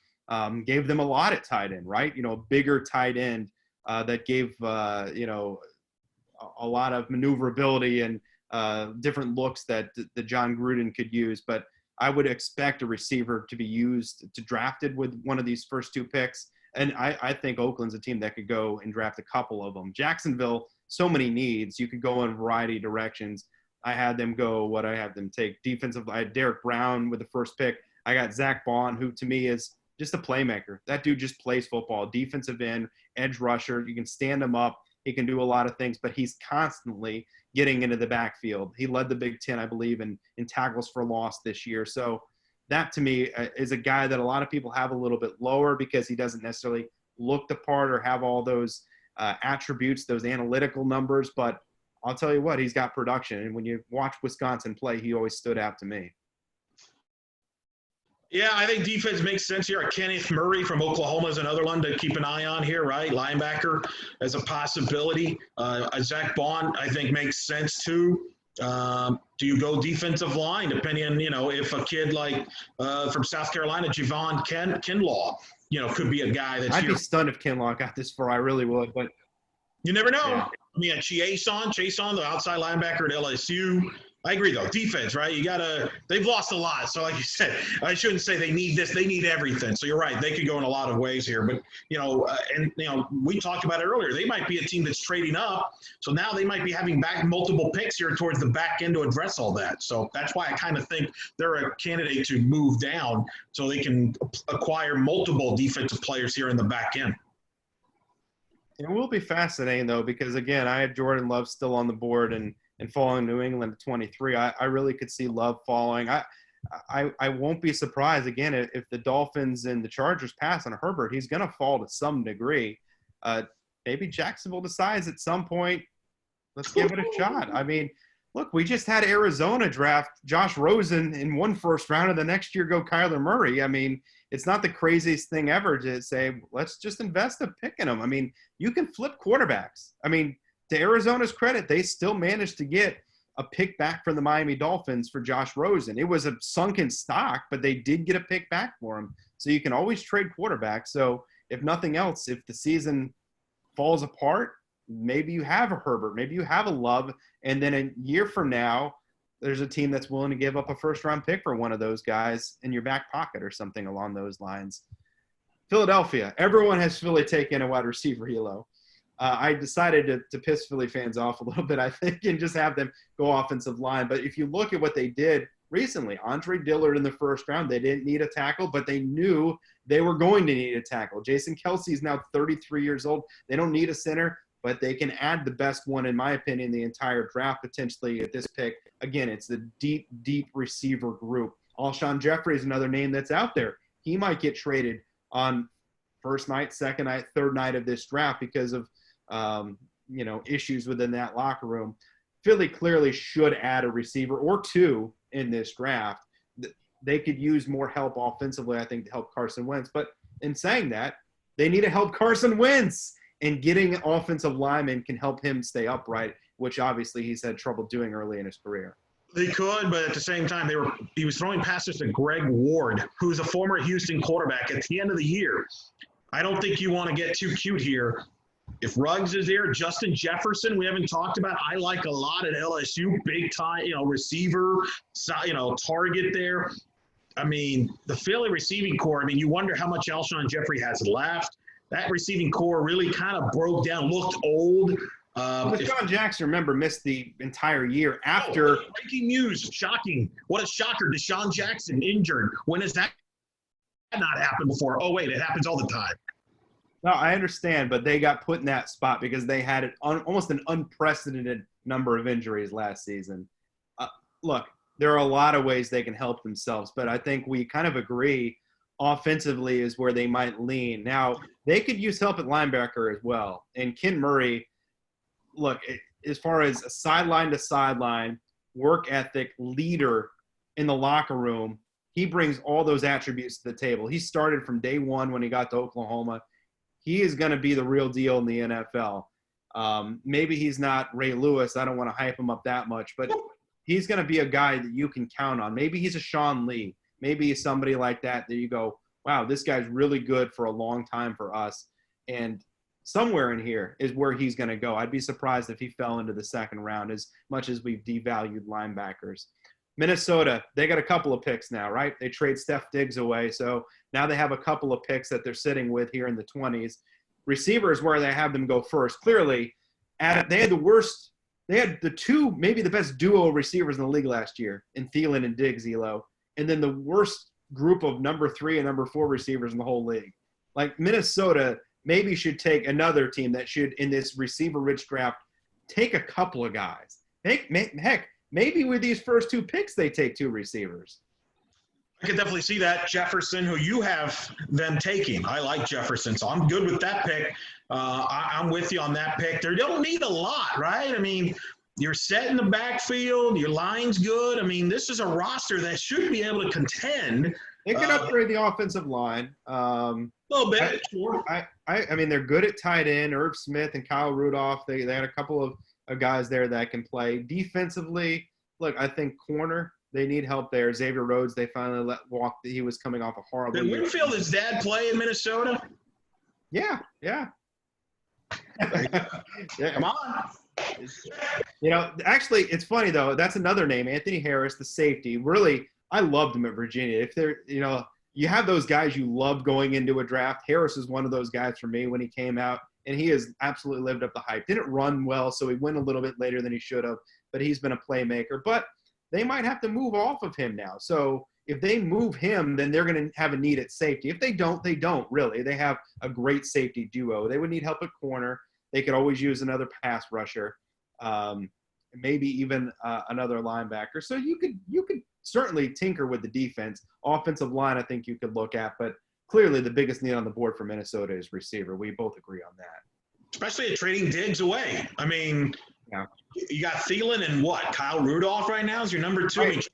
gave them a lot at tight end, right? A bigger tight end that gave a lot of maneuverability and different looks that the John Gruden could use. But I would expect a receiver to be drafted with one of these first 2 picks. And I think Oakland's a team that could go and draft a couple of them. Jacksonville, so many needs. You could go in a variety of directions. I had them take defensive. I had Derek Brown with the first pick. I got Zach Bond, who to me is just a playmaker. That dude just plays football. Defensive end, edge rusher. You can stand him up. He can do a lot of things, but he's constantly getting into the backfield. He led the Big Ten, I believe, in tackles for loss this year. So that, to me, is a guy that a lot of people have a little bit lower because he doesn't necessarily look the part or have all those attributes, those analytical numbers. But I'll tell you what, he's got production. And when you watch Wisconsin play, he always stood out to me. Yeah, I think defense makes sense here. Kenneth Murray from Oklahoma is another one to keep an eye on here, right? Linebacker as a possibility. Zach Bond, I think, makes sense too. Do you go defensive line, depending on, if a kid like from South Carolina, Javon Kinlaw, could be a guy that's I'd be stunned if Kinlaw got this far. I really would, but you never know. Yeah. I mean, Chase on, the outside linebacker at LSU. I agree, though. Defense, right? They've lost a lot. So, like you said, I shouldn't say they need this. They need everything. So, you're right. They could go in a lot of ways here. But, we talked about it earlier. They might be a team that's trading up. So, now they might be having back multiple picks here towards the back end to address all that. So, that's why I kind of think they're a candidate to move down so they can acquire multiple defensive players here in the back end. It will be fascinating, though, because, again, I had Jordan Love still on the board and falling New England to 23. I really could see Love falling. I won't be surprised, again, if the Dolphins and the Chargers pass on Herbert. He's going to fall to some degree. Maybe Jacksonville decides at some point, let's give it a shot. I mean, look, we just had Arizona draft Josh Rosen in one first round, and the next year go Kyler Murray. I mean, it's not the craziest thing ever to say, let's just invest a pick in him. I mean, you can flip quarterbacks. I mean, to Arizona's credit, they still managed to get a pick back from the Miami Dolphins for Josh Rosen. It was a sunken stock, but they did get a pick back for him. So you can always trade quarterbacks. So if nothing else, if the season falls apart, maybe you have a Herbert, maybe you have a Love, and then a year from now, there's a team that's willing to give up a first-round pick for one of those guys in your back pocket or something along those lines. Philadelphia. Everyone has Philly taken a wide receiver, Hilo. I decided to piss Philly fans off a little bit, I think, and just have them go offensive line. But if you look at what they did recently. Andre Dillard in the first round, they didn't need a tackle, but they knew they were going to need a tackle. Jason Kelsey is now 33 years old. They don't need a center, but they can add the best one, in my opinion, the entire draft potentially at this pick. Again, it's the deep, deep receiver group. Alshon Jeffrey is another name that's out there. He might get traded on first night, second night, third night of this draft because of issues within that locker room. Philly clearly should add a receiver or two in this draft. They could use more help offensively, I think, to help Carson Wentz. But in saying that, they need to help Carson Wentz, and getting offensive linemen can help him stay upright, which obviously he's had trouble doing early in his career. They could, but at the same time, he was throwing passes to Greg Ward, who's a former Houston quarterback at the end of the year. I don't think you want to get too cute here. If Ruggs is there, Justin Jefferson, we haven't talked about. I like a lot at LSU, big time, receiver, target there. I mean, the Philly receiving core, you wonder how much Alshon Jeffrey has left. That receiving core really kind of broke down, looked old. Deshaun Jackson, remember, missed the entire year after. Breaking news, shocking. What a shocker. Deshaun Jackson injured. When has that not happened before? Oh, wait, it happens all the time. No, I understand, but they got put in that spot because they had almost an unprecedented number of injuries last season. Look, there are a lot of ways they can help themselves, but I think we kind of agree offensively is where they might lean. Now, they could use help at linebacker as well. And Ken Murray, look, as far as a sideline-to-sideline, work ethic, leader in the locker room, he brings all those attributes to the table. He started from day one when he got to Oklahoma. He is going to be the real deal in the NFL. Maybe he's not Ray Lewis. I don't want to hype him up that much, but he's going to be a guy that you can count on. Maybe he's a Sean Lee. Maybe he's somebody like that you go, wow, this guy's really good for a long time for us. And somewhere in here is where he's going to go. I'd be surprised if he fell into the second round as much as we've devalued linebackers. Minnesota, they got a couple of picks now, right? They trade Steph Diggs away, so now they have a couple of picks that they're sitting with here in the 20s. Receivers, where they have them go first. Clearly, they had the two, maybe the best duo of receivers in the league last year in Thielen and Diggs, Elo, and then the worst group of number 3 and number 4 receivers in the whole league. Like Minnesota maybe should take another team that should, in this receiver-rich draft, take a couple of guys. Heck, maybe with these first 2 picks, they take 2 receivers. I can definitely see that. Jefferson, who you have them taking. I like Jefferson, so I'm good with that pick. I'm with you on that pick. They don't need a lot, right? You're set in the backfield. Your line's good. This is a roster that should be able to contend. They can upgrade the offensive line. A little bit, sure. They're good at tight end. Irv Smith and Kyle Rudolph. They had a couple of guys there that can play. Defensively, look, I think corner, they need help there. Xavier Rhodes, they finally let walk. He was coming off a horrible Did year. Winfield, his dad, play in Minnesota? Yeah. Come on. Actually, it's funny, though. That's another name, Anthony Harris, the safety. Really, I loved him at Virginia. If they're, you have those guys you love going into a draft. Harris is one of those guys for me when he came out, and he has absolutely lived up the hype. Didn't run well, so he went a little bit later than he should have, but he's been a playmaker. But they might have to move off of him now. So if they move him, then they're going to have a need at safety. If they don't, they don't really. They have a great safety duo. They would need help at corner. They could always use another pass rusher, maybe even another linebacker. So you could certainly tinker with the defense. Offensive line, I think you could look at, but clearly the biggest need on the board for Minnesota is receiver. We both agree on that. Especially at trading Diggs away. Yeah. You got Thielen and what? Kyle Rudolph right now is your number 2. Right.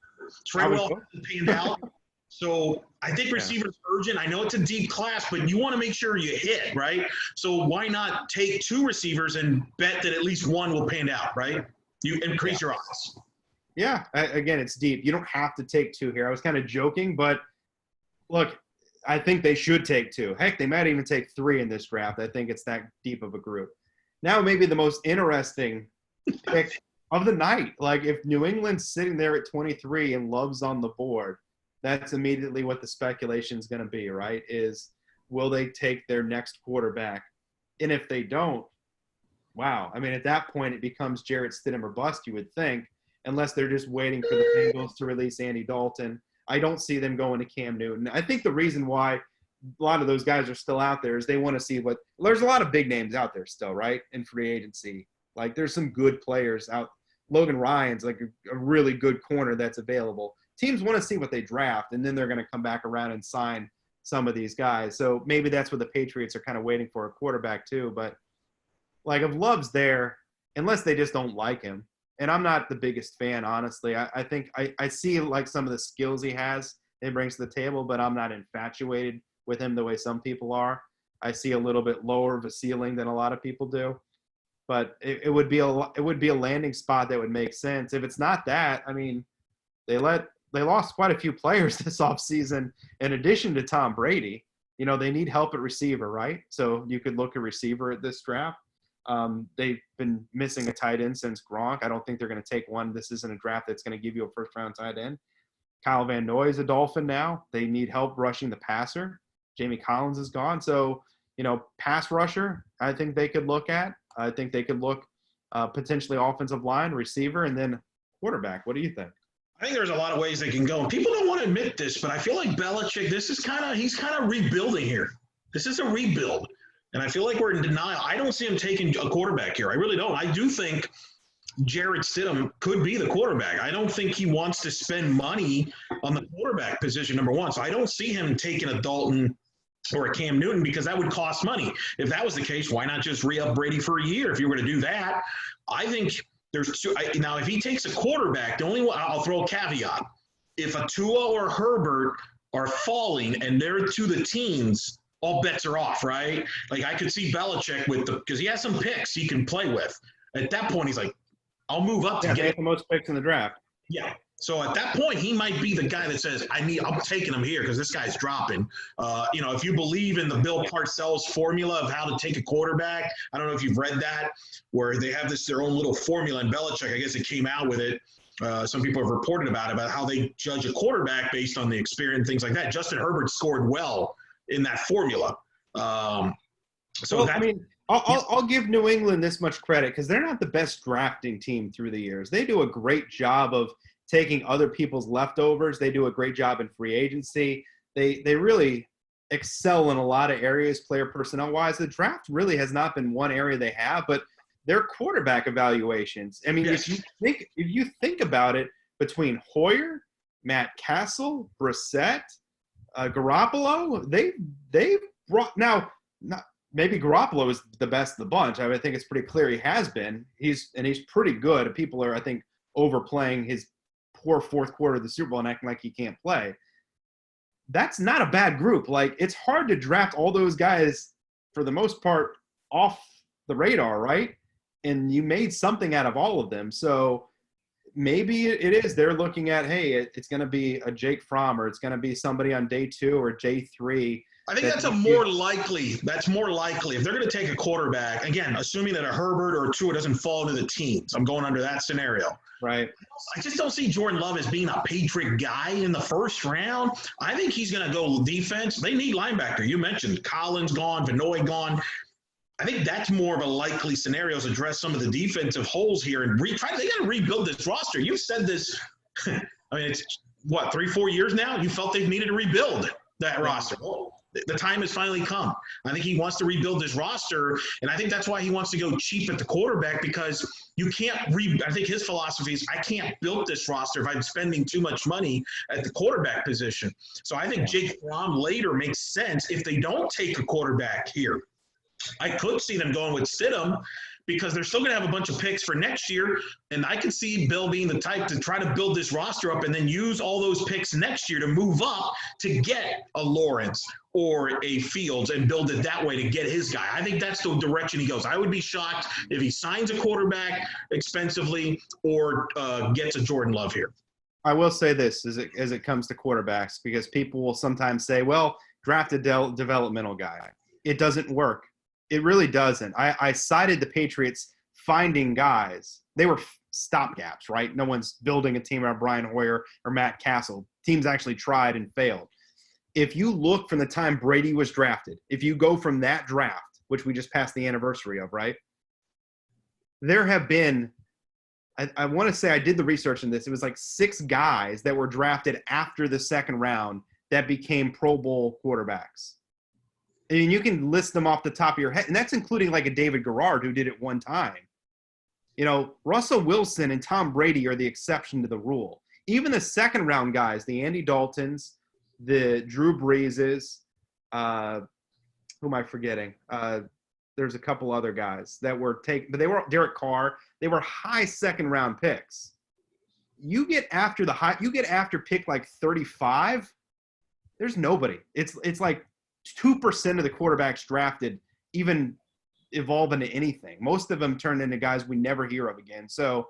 Treadwell panned out. So I think receivers urgent. I know it's a deep class, but you want to make sure you hit, right? So why not take 2 receivers and bet that at least one will pan out, right? You increase your odds. Yeah. Again, it's deep. You don't have to take 2 here. I was kind of joking, but look, I think they should take 2. Heck, they might even take 3 in this draft. I think it's that deep of a group. Now maybe the most interesting pick of the night. Like if New England's sitting there at 23 and Love's on the board, that's immediately what the speculation is going to be, right? Is will they take their next quarterback? And if they don't, wow. At that point it becomes Jarrett Stidham or bust, you would think. unless they're just waiting for the Bengals to release Andy Dalton. I don't see them going to Cam Newton. I think the reason why a lot of those guys are still out there is they want to see what – there's a lot of big names out there still, right, in free agency. Like, there's some good players out. Logan Ryan's like a really good corner that's available. Teams want to see what they draft, and then they're going to come back around and sign some of these guys. So maybe that's what the Patriots are kind of waiting for, a quarterback too. But, like, if Love's there, unless they just don't like him, and I'm not the biggest fan, honestly. I think I see, like, some of the skills he has he brings to the table, but I'm not infatuated with him the way some people are. I see a little bit lower of a ceiling than a lot of people do. But it would be a landing spot that would make sense. If it's not that, I mean, they lost quite a few players this offseason in addition to Tom Brady. You know, they need help at receiver, right? So you could look at receiver at this draft. They've been missing a tight end since Gronk. I don't think they're going to take one. This isn't a draft that's going to give you a first-round tight end. Kyle Van Noy is a Dolphin now. They need help rushing the passer. Jamie Collins is gone. So, you know, pass rusher, I think they could look at. I think they could look potentially offensive line, receiver, and then quarterback. What do you think? I think there's a lot of ways they can go. And people don't want to admit this, but I feel like Belichick, he's kind of rebuilding here. This is a rebuild. And I feel like we're in denial. I don't see him taking a quarterback here. I really don't. I do think Jarrett Stidham could be the quarterback. I don't think he wants to spend money on the quarterback position, number one. So I don't see him taking a Dalton or a Cam Newton because that would cost money. If that was the case, why not just re-up Brady for a year if you were to do that? I think there's two. Now, if he takes a quarterback, the only one, I'll throw a caveat. If a Tua or Herbert are falling and they're to the teens, all bets are off, right? Like, I could see Belichick because he has some picks he can play with. At that point, he's like, I'll move up to get the most picks in the draft. Yeah. So at that point, he might be the guy that says, I'm taking him here because this guy's dropping. If you believe in the Bill Parcells formula of how to take a quarterback, I don't know if you've read that, where they have their own little formula, and Belichick, I guess it came out with it. Some people have reported about how they judge a quarterback based on the experience, things like that. Justin Herbert scored well in that formula. I'll give New England this much credit because they're not the best drafting team through the years. They do a great job of taking other people's leftovers. They do a great job in free agency. They really excel in a lot of areas, player personnel-wise. The draft really has not been one area they have, but their quarterback evaluations. I mean, yes. if you think about it, between Hoyer, Matt Castle, Brissett, Garoppolo, they've brought now. Maybe Garoppolo is the best of the bunch. I think it's pretty clear he has been. He's pretty good. People are, I think, overplaying his poor fourth quarter of the Super Bowl and acting like he can't play. That's not a bad group. Like, it's hard to draft all those guys, for the most part, off the radar, right? And you made something out of all of them. So maybe it is. They're looking at, hey, it's going to be a Jake Fromm, or it's going to be somebody on day 2 or day 3. I think that's more likely. That's more likely. If they're going to take a quarterback, again, assuming that a Herbert or a Tua doesn't fall into the teens, I'm going under that scenario. Right. I just don't see Jordan Love as being a Patriot guy in the first round. I think he's going to go defense. They need linebacker. You mentioned Collins gone, Vanoy gone. I think that's more of a likely scenario to address some of the defensive holes here and they got to rebuild this roster. You've said this. I mean, it's what, 3-4 years now? You felt they've needed to rebuild that roster. Well, the time has finally come. I think he wants to rebuild this roster, and I think that's why he wants to go cheap at the quarterback, because you can't I think his philosophy is, I can't build this roster if I'm spending too much money at the quarterback position. So I think Jake Fromm later makes sense if they don't take a quarterback here. I could see them going with Stidham because they're still going to have a bunch of picks for next year, and I could see Bill being the type to try to build this roster up and then use all those picks next year to move up to get a Lawrence or a Fields and build it that way to get his guy. I think that's the direction he goes. I would be shocked if he signs a quarterback expensively or gets a Jordan Love here. I will say this as it comes to quarterbacks, because people will sometimes say, well, draft a developmental guy. It doesn't work. It really doesn't. I cited the Patriots finding guys. They were stopgaps, right? No one's building a team around Brian Hoyer or Matt Castle. Teams actually tried and failed. If you look from the time Brady was drafted, if you go from that draft, which we just passed the anniversary of, right? There have been I want to say I did the research in this. It was like 6 guys that were drafted after the second round that became Pro Bowl quarterbacks. I mean, you can list them off the top of your head, and that's including like a David Garrard who did it one time. You know, Russell Wilson and Tom Brady are the exception to the rule. Even the second round guys, the Andy Daltons, the Drew Breeses, who am I forgetting? There's a couple other guys that were taken, but they were Derek Carr. They were high second round picks. You get after pick like 35. There's nobody. It's like 2% of the quarterbacks drafted even evolve into anything. Most of them turn into guys we never hear of again. So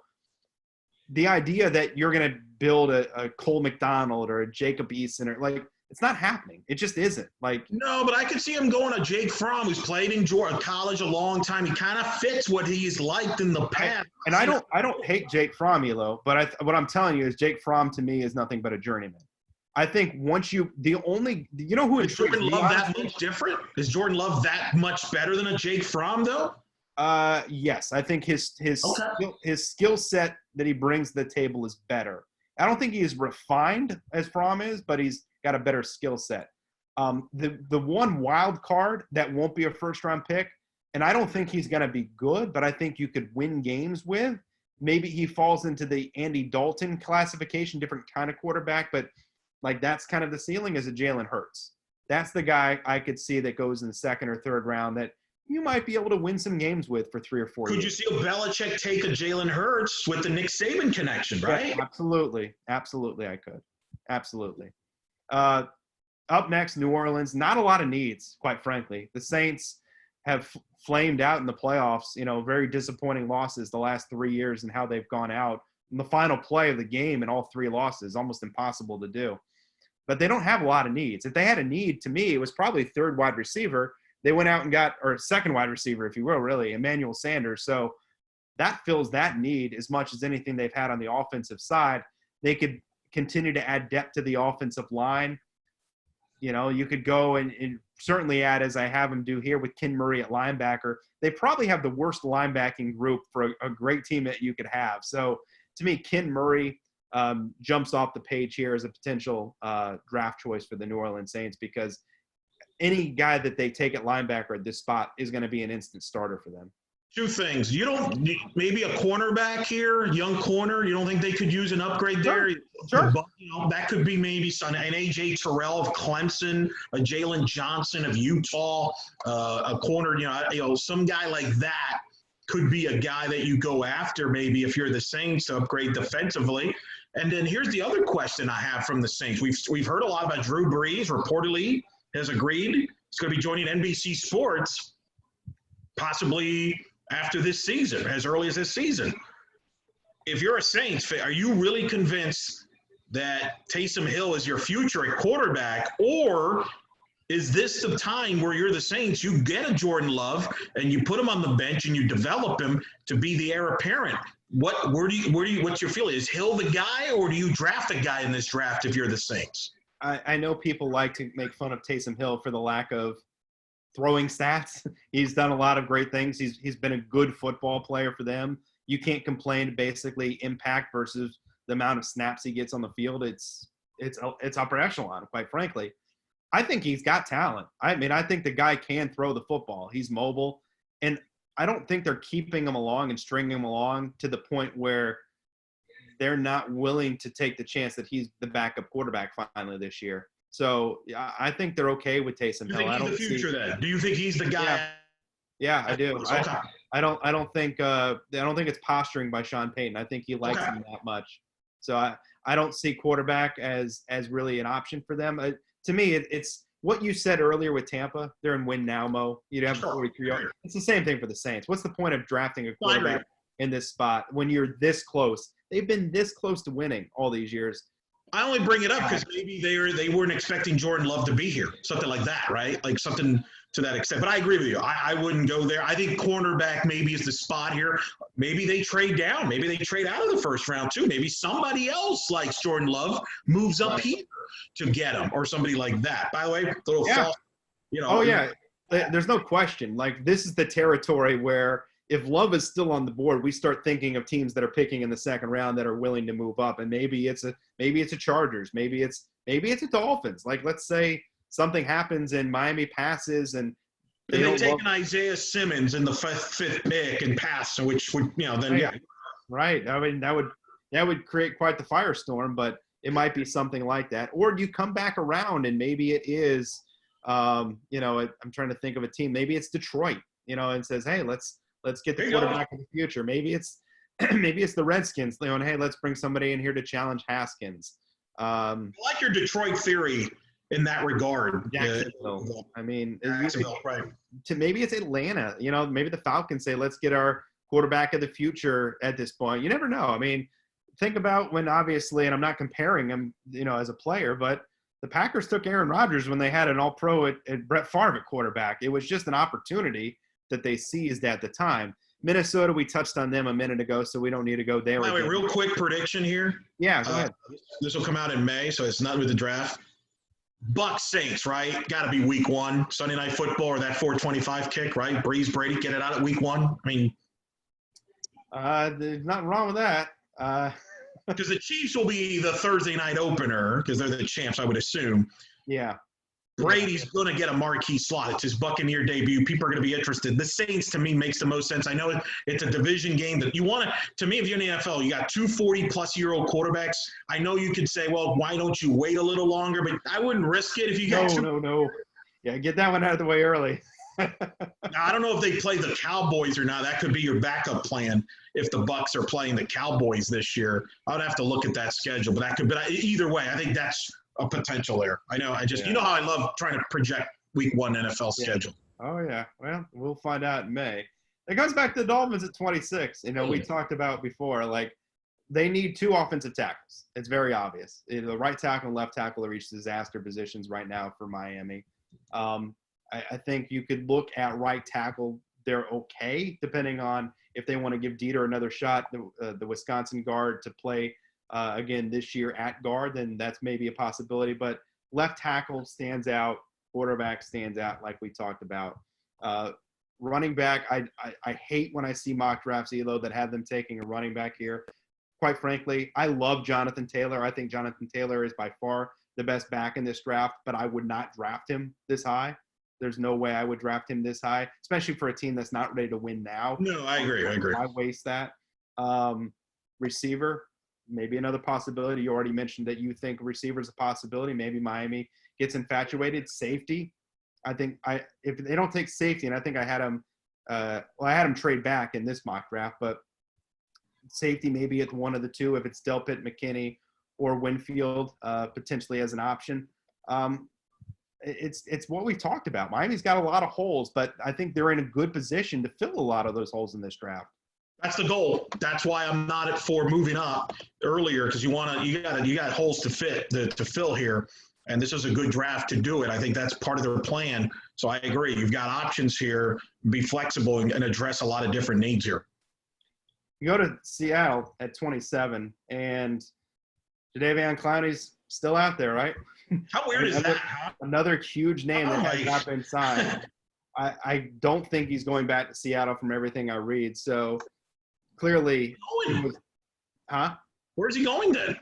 the idea that you're going to build a Cole McDonald or a Jacob Eason or like, it's not happening. It just isn't. Like, no, but I could see him going to Jake Fromm, who's played in college a long time. He kind of fits what he's liked in the past. I don't hate Jake Fromm, Elo, but what I'm telling you is Jake Fromm to me is nothing but a journeyman. I think once you know who is Jordan Love that much different? Is Jordan Love that much better than a Jake Fromm though? Yes, I think his skill set that he brings to the table is better. I don't think he is refined as Fromm is, but he's got a better skill set. The one wild card that won't be a first round pick, and I don't think he's going to be good, but I think you could win games with. Maybe he falls into the Andy Dalton classification, different kind of quarterback, but like that's kind of the ceiling as a Jalen Hurts. That's the guy I could see that goes in the second or third round that you might be able to win some games with for 3 or 4 years. Could you see a Belichick take a Jalen Hurts with the Nick Saban connection, right? Yeah, absolutely. Absolutely, I could. Absolutely. Up next, New Orleans. Not a lot of needs, quite frankly. The Saints have flamed out in the playoffs. You know, very disappointing losses the last 3 years and how they've gone out. In the final play of the game in all 3 losses, almost impossible to do. But they don't have a lot of needs. If they had a need, to me, it was probably third wide receiver. They went out and got, or second wide receiver, if you will, really, Emmanuel Sanders. So that fills that need as much as anything they've had on the offensive side. They could continue to add depth to the offensive line. You know, you could go and certainly add, as I have them do here with Ken Murray at linebacker. They probably have the worst linebacking group for a great team that you could have. So to me, Ken Murray jumps off the page here as a potential draft choice for the New Orleans Saints because any guy that they take at linebacker at this spot is going to be an instant starter for them. 2 things. You don't maybe a cornerback here, young corner. You don't think they could use an upgrade there? Sure. You know, that could be maybe an AJ Terrell of Clemson, a Jalen Johnson of Utah, a corner. You know, some guy like that could be a guy that you go after maybe if you're the Saints to upgrade defensively. And then here's the other question I have from the Saints. We've heard a lot about Drew Brees. Reportedly has agreed he's going to be joining NBC Sports, possibly after this season, as early as this season. If you're a Saints fan, are you really convinced that Taysom Hill is your future at quarterback, or is this the time where you're the Saints, you get a Jordan Love and you put him on the bench and you develop him to be the heir apparent? What's your feeling? Is Hill the guy, or do you draft a guy in this draft if you're the Saints? I know people like to make fun of Taysom Hill for the lack of throwing stats. He's done a lot of great things. He's been a good football player for them. You can't complain basically impact versus the amount of snaps he gets on the field. It's upper echelon, quite frankly. I think he's got talent. I mean, I think the guy can throw the football. He's mobile. And I don't think they're keeping him along and stringing him along to the point where they're not willing to take the chance that he's the backup quarterback finally this year. So I think they're okay with Taysom Hill. I don't think he's the future then. Do you think he's the guy? Yeah, I do. I don't think it's posturing by Sean Payton. I think he likes him that much. So I don't see quarterback as really an option for them. To me, it's what you said earlier with Tampa. They're in win now mode. You'd have 43. It's the same thing for the Saints. What's the point of drafting a quarterback in this spot when you're this close? They've been this close to winning all these years. I only bring it up because maybe they weren't expecting Jordan Love to be here, something like that, right? Like something to that extent. But I agree with you. I wouldn't go there. I think cornerback maybe is the spot here. Maybe they trade down. Maybe they trade out of the first round too. Maybe somebody else likes Jordan Love, moves up here to get him, or somebody like that. By the way, false, There's no question. Like, this is the territory where if Love is still on the board, we start thinking of teams that are picking in the second round that are willing to move up, and maybe it's a Chargers, maybe it's a Dolphins. Like, let's say something happens and Miami passes and They take an Isaiah Simmons in the fifth pick and pass, which would, then yeah. Right. I mean, that would create quite the firestorm, but it might be something like that. Or you come back around and maybe it is, I'm trying to think of a team. Maybe it's Detroit, and says, hey, let's get the quarterback of the future. Maybe it's the Redskins, and hey, let's bring somebody in here to challenge Haskins. I like your Detroit theory in that regard. Jacksonville. I mean, right. Maybe it's Atlanta. Maybe the Falcons say, let's get our quarterback of the future at this point. You never know. I mean, think about when, obviously, and I'm not comparing him, as a player, but the Packers took Aaron Rodgers when they had an all-pro at Brett Favre at quarterback. It was just an opportunity that they seized at the time. Minnesota, we touched on them a minute ago, so we don't need to go there. Wait, real quick prediction here. Yeah, go ahead. This will come out in May, so it's not with the draft. Bucks Saints, right? Got to be week 1. Sunday Night Football or that 425 kick, right? Breeze Brady, get it out at week 1. I mean, there's nothing wrong with that. Because the Chiefs will be the Thursday night opener because they're the champs, I would assume. Yeah. Brady's going to get a marquee slot. It's his Buccaneer debut. People are going to be interested. The Saints, to me, makes the most sense. I know it's a division game that you want to me, if you're in the NFL, you got 2 40-plus-year-old quarterbacks. I know you could say, well, why don't you wait a little longer? But I wouldn't risk it if you got No. Yeah, get that one out of the way early. Now, I don't know if they play the Cowboys or not. That could be your backup plan if the Bucs are playing the Cowboys this year. I would have to look at that schedule. But either way, I think that's a potential there. I know. You know how I love trying to project week 1 NFL schedule. Oh, yeah. Well, we'll find out in May. It goes back to the Dolphins at 26. We talked about before, like, they need 2 offensive tackles. It's very obvious. The right tackle and left tackle are each disaster positions right now for Miami. I think you could look at right tackle. They're okay, depending on if they want to give Dieter another shot, the Wisconsin guard, to play again this year at guard, then that's maybe a possibility. But left tackle stands out, quarterback stands out, like we talked about. Running back, I hate when I see mock drafts, Elo, that have them taking a running back here. Quite frankly, I love Jonathan Taylor. I think Jonathan Taylor is by far the best back in this draft, but I would not draft him this high. There's no way I would draft him this high, especially for a team that's not ready to win now. No, I agree. Why waste that? Receiver, maybe another possibility. You already mentioned that you think receiver is a possibility. Maybe Miami gets infatuated. Safety, I think if they don't take safety, and I think I had him I had him trade back in this mock draft, but safety maybe at one of the 2, if it's Delpit, McKinney, or Winfield, potentially as an option. It's what we talked about. Miami's got a lot of holes, but I think they're in a good position to fill a lot of those holes in this draft. That's the goal. That's why I'm not for moving up earlier, because you got holes to fill here, and this is a good draft to do it. I think that's part of their plan. So I agree. You've got options here. Be flexible and address a lot of different needs here. You go to Seattle at 27, and Jadeveon Clowney's still out there, right? How weird is that? Another huge name that has not been signed. I don't think he's going back to Seattle from everything I read. So clearly, Where's he going then?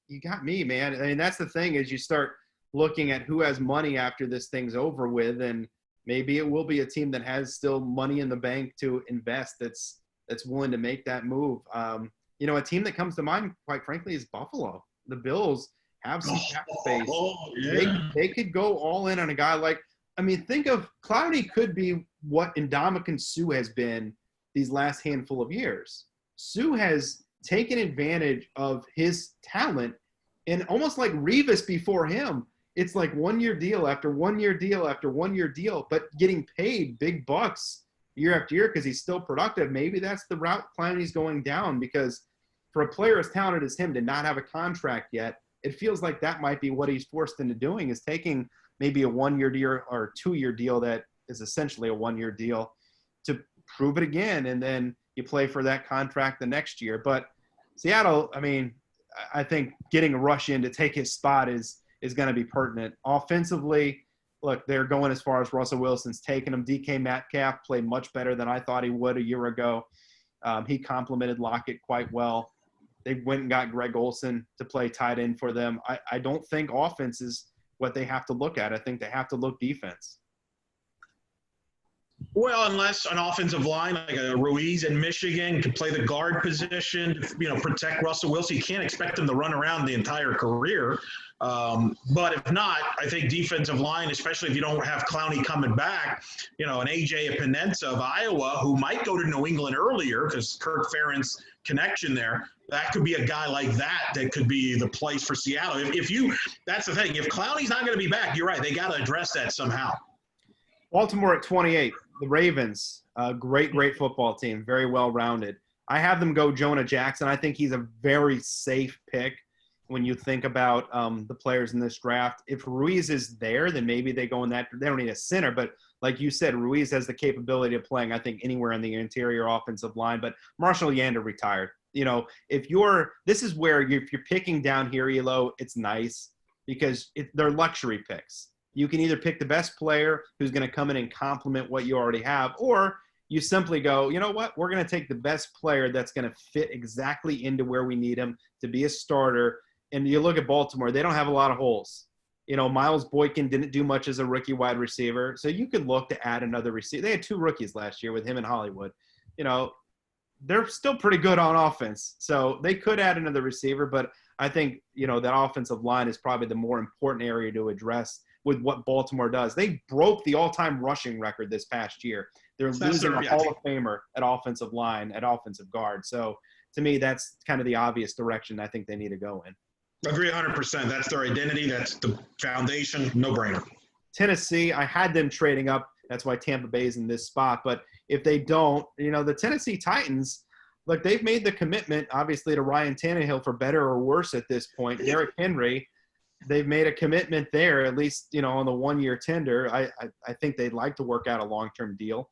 You got me, man. I mean, that's the thing, is you start looking at who has money after this thing's over with, and maybe it will be a team that has still money in the bank to invest that's willing to make that move. A team that comes to mind, quite frankly, is Buffalo. The Bills have some cap space. They could go all in on a guy like, think of Clowney could be what Ndamukong Suh has been these last handful of years. Suh has taken advantage of his talent, and almost like Revis before him, it's like 1-year deal after 1-year deal after 1-year deal, but getting paid big bucks year after year because he's still productive. Maybe that's the route Clowney's going down, because for a player as talented as him to not have a contract yet, it feels like that might be what he's forced into doing, is taking maybe a 1-year deal or a 2-year deal that is essentially a 1-year deal to prove it again, and then you play for that contract the next year. But Seattle, I think getting a rush in to take his spot is going to be pertinent. Offensively, look, they're going as far as Russell Wilson's taking them. DK Metcalf played much better than I thought he would a year ago. He complimented Lockett quite well. They went and got Greg Olsen to play tight end for them. I don't think offense is what they have to look at. I think they have to look defense. Well, unless an offensive line like a Ruiz in Michigan can play the guard position, protect Russell Wilson. You can't expect him to run around the entire career. But if not, I think defensive line, especially if you don't have Clowney coming back, an AJ Epinesa of Iowa who might go to New England earlier because Kirk Ferentz connection there. That could be a guy like that could be the place for Seattle. That's the thing. If Clowney's not going to be back, you're right. They got to address that somehow. Baltimore at 28. The Ravens, great football team, very well-rounded. I have them go Jonah Jackson. I think he's a very safe pick when you think about the players in this draft. If Ruiz is there, then maybe they go in that. They don't need a center, but like you said, Ruiz has the capability of playing, I think, anywhere in the interior offensive line. But Marshall Yanda retired. This is where if you're picking down here, Elo, it's nice because they're luxury picks. You can either pick the best player who's going to come in and complement what you already have, or you simply go, you know what, we're going to take the best player that's going to fit exactly into where we need him to be a starter. And you look at Baltimore, they don't have a lot of holes. Miles Boykin didn't do much as a rookie wide receiver, so you could look to add another receiver. They had 2 rookies last year with him in Hollywood. They're still pretty good on offense, so they could add another receiver, but I think, that offensive line is probably the more important area to address with what Baltimore does. They broke the all-time rushing record this past year. They're losing a Hall of Famer at offensive line, at offensive guard. So to me, that's kind of the obvious direction I think they need to go in. Agree 100%. That's their identity. That's the foundation. No brainer. Tennessee, I had them trading up. That's why Tampa Bay is in this spot. But if they don't, the Tennessee Titans, look, they've made the commitment, obviously, to Ryan Tannehill for better or worse at this point. Derrick Henry, they've made a commitment there, at least, on the one-year tender. I think they'd like to work out a long-term deal.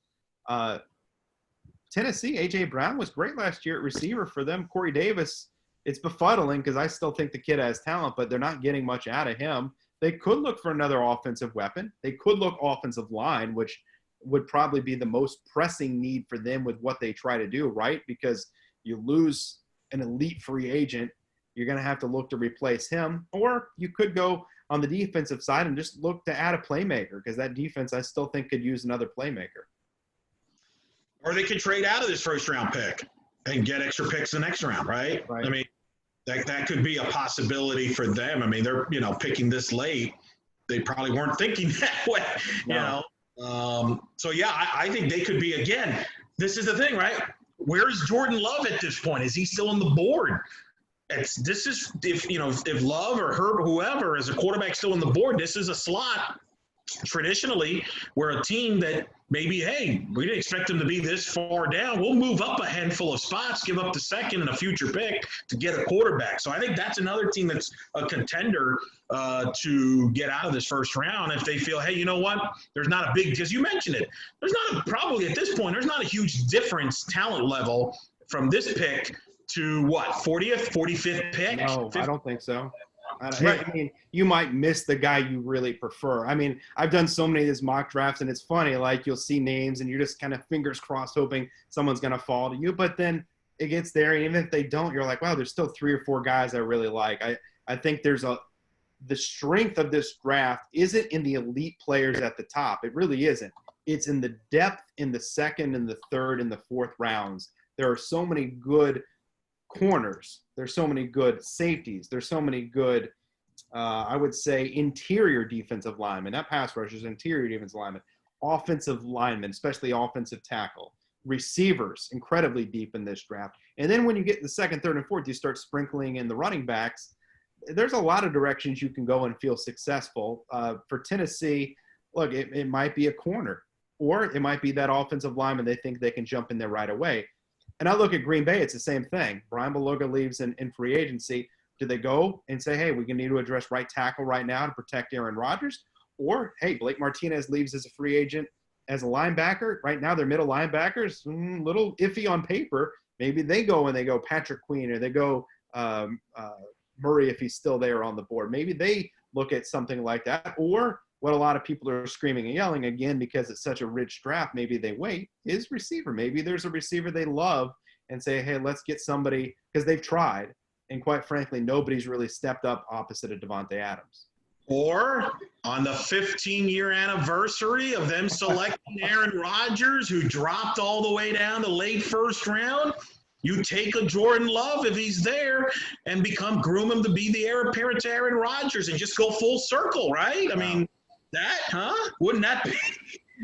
Tennessee, A.J. Brown was great last year at receiver for them. Corey Davis, it's befuddling because I still think the kid has talent, but they're not getting much out of him. They could look for another offensive weapon. They could look offensive line, which would probably be the most pressing need for them with what they try to do, right? Because you lose an elite free agent, you're going to have to look to replace him. Or you could go on the defensive side and just look to add a playmaker because that defense I still think could use another playmaker. Or they could trade out of this first-round pick and get extra picks the next round, right? I mean, that could be a possibility for them. I mean, they're, picking this late. They probably weren't thinking that way, No. So, yeah, I think they could be, again, this is the thing, right? Where's Jordan Love at this point? Is he still on the board? If Love or Herb, whoever is a quarterback still on the board, this is a slot traditionally where a team that maybe, hey, we didn't expect them to be this far down. We'll move up a handful of spots, give up the second and a future pick to get a quarterback. So I think that's another team that's a contender to get out of this first round if they feel, hey, you know what? There's not a big, because you mentioned it, probably at this point, there's not a huge difference talent level from this pick to what, 40th, 45th pick? No, 50th? I don't think so. Right. I mean, you might miss the guy you really prefer. I mean, I've done so many of these mock drafts, and it's funny, like you'll see names, and you're just kind of fingers crossed hoping someone's going to fall to you. But then it gets there, and even if they don't, you're like, wow, there's still 3 or 4 guys I really like. I think the strength of this draft isn't in the elite players at the top. It really isn't. It's in the depth in the second and the third and the fourth rounds. There are so many good corners. There's so many good safeties. There's so many good, I would say, interior defensive linemen. Not pass rushers, interior defensive linemen. Offensive linemen, especially offensive tackle. Receivers, incredibly deep in this draft. And then when you get the second, third, and fourth, you start sprinkling in the running backs. There's a lot of directions you can go and feel successful. For Tennessee, look, it might be a corner, or it might be that offensive lineman they think they can jump in there right away. And I look at Green Bay, it's the same thing. Brian Beluga leaves in free agency. Do they go and say, hey, we need to address right tackle right now to protect Aaron Rodgers? Or, hey, Blake Martinez leaves as a free agent as a linebacker. Right now, their middle linebackers, little iffy on paper. Maybe they go and they go Patrick Queen, or they go Murray if he's still there on the board. Maybe they look at something like that. Or what a lot of people are screaming and yelling, again, because it's such a rich draft, maybe they wait, is receiver. Maybe there's a receiver they love and say, hey, let's get somebody, because they've tried. And quite frankly, nobody's really stepped up opposite of Devontae Adams. Or on the 15-year anniversary of them selecting Aaron Rodgers, who dropped all the way down to late first round, you take a Jordan Love if he's there and groom him to be the heir apparent to Aaron Rodgers and just go full circle, right? I mean, wouldn't that be?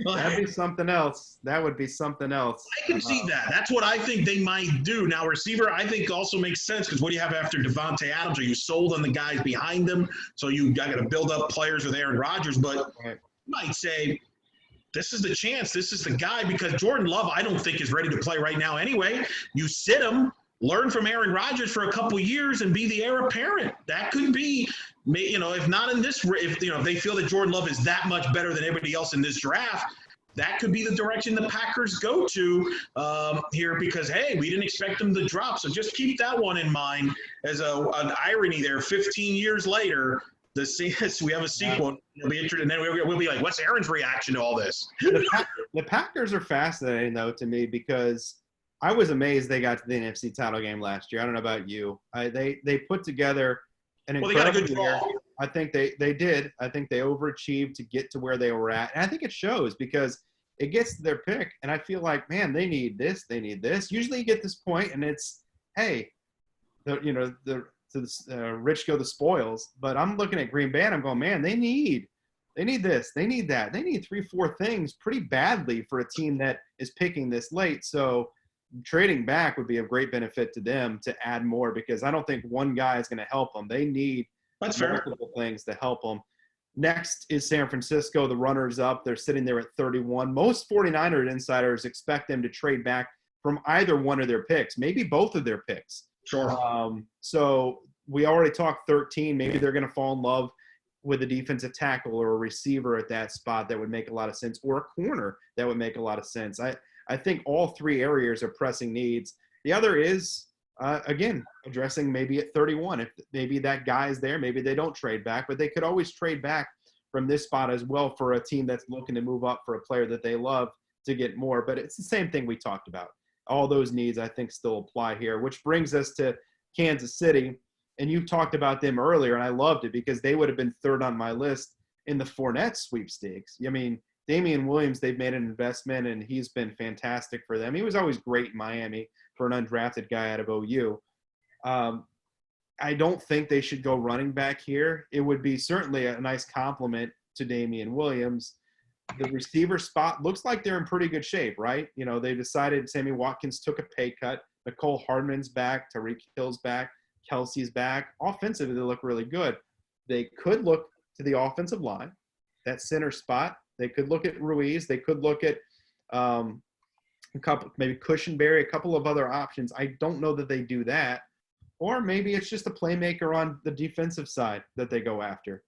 That'd be something else. That would be something else. I can see that. That's what I think they might do. Now, receiver, I think also makes sense because what do you have after Devontae Adams? Are you sold on the guys behind him? So you got to build up players with Aaron Rodgers. But you might say, this is the chance. This is the guy because Jordan Love, I don't think is ready to play right now anyway. You sit him, learn from Aaron Rodgers for a couple years and be the heir apparent. That could be, if not in this, if they feel that Jordan Love is that much better than everybody else in this draft, that could be the direction the Packers go to here because, hey, we didn't expect them to drop. So just keep that one in mind as an irony there. 15 years later, we have a sequel. It'll be interesting. And then we'll be like, what's Aaron's reaction to all this? The Packers are fascinating, though, to me because I was amazed they got to the NFC title game last year. I don't know about you. They put together an incredible year. I think they did. I think they overachieved to get to where they were at. And I think it shows because it gets to their pick. And I feel like, man, they need this. They need this. Usually you get this point and it's, hey, the rich go the spoils. But I'm looking at Green Bay and I'm going, man, they need this. They need that. They need 3-4 things pretty badly for a team that is picking this late. So trading back would be a great benefit to them to add more because I don't think one guy is going to help them. They need multiple things to help them. Next is San Francisco, the runners up. They're sitting there at 31. Most 49ers insiders expect them to trade back from either one of their picks, maybe both of their picks. Sure. So we already talked 13. Maybe they're going to fall in love with a defensive tackle or a receiver at that spot that would make a lot of sense, or a corner that would make a lot of sense. I think all three areas are pressing needs. The other is, again, addressing maybe at 31. If maybe that guy is there, maybe they don't trade back, but they could always trade back from this spot as well for a team that's looking to move up for a player that they love to get more. But it's the same thing we talked about. All those needs, I think, still apply here, which brings us to Kansas City. And you talked about them earlier, and I loved it because they would have been third on my list in the Fournette sweepstakes. I mean, Damian Williams, they've made an investment, and he's been fantastic for them. He was always great in Miami for an undrafted guy out of OU. I don't think they should go running back here. It would be certainly a nice compliment to Damian Williams. The receiver spot looks like they're in pretty good shape, right? They decided Sammy Watkins took a pay cut. Nicole Hardman's back. Tyreek Hill's back. Kelsey's back. Offensively, they look really good. They could look to the offensive line, that center spot. They could look at Ruiz. They could look at a couple, maybe Cushenberry, a couple of other options. I don't know that they do that. Or maybe it's just a playmaker on the defensive side that they go after.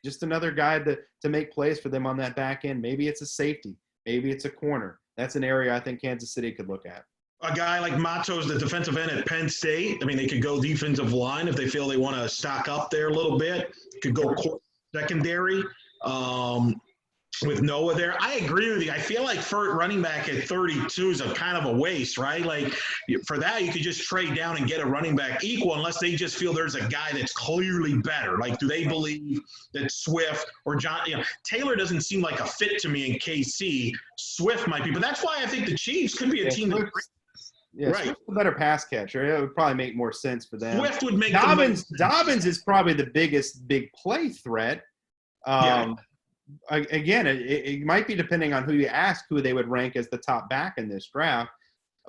Just another guy to make plays for them on that back end. Maybe it's a safety. Maybe it's a corner. That's an area I think Kansas City could look at. A guy like Matos, the defensive end at Penn State. I mean, they could go defensive line if they feel they want to stock up there a little bit. Could go secondary with Noah there. I agree with you. I feel like for running back at 32 is a kind of a waste, right? Like for that, you could just trade down and get a running back equal unless they just feel there's a guy that's clearly better. Like, do they believe that Swift or John, Taylor doesn't seem like a fit to me in KC. Swift might be, but that's why I think the Chiefs could be a team that. Yeah, right. Swift's a better pass catcher. It would probably make more sense for them. Swift would make Dobbins is probably the biggest big play threat. Again, it might be depending on who you ask who they would rank as the top back in this draft.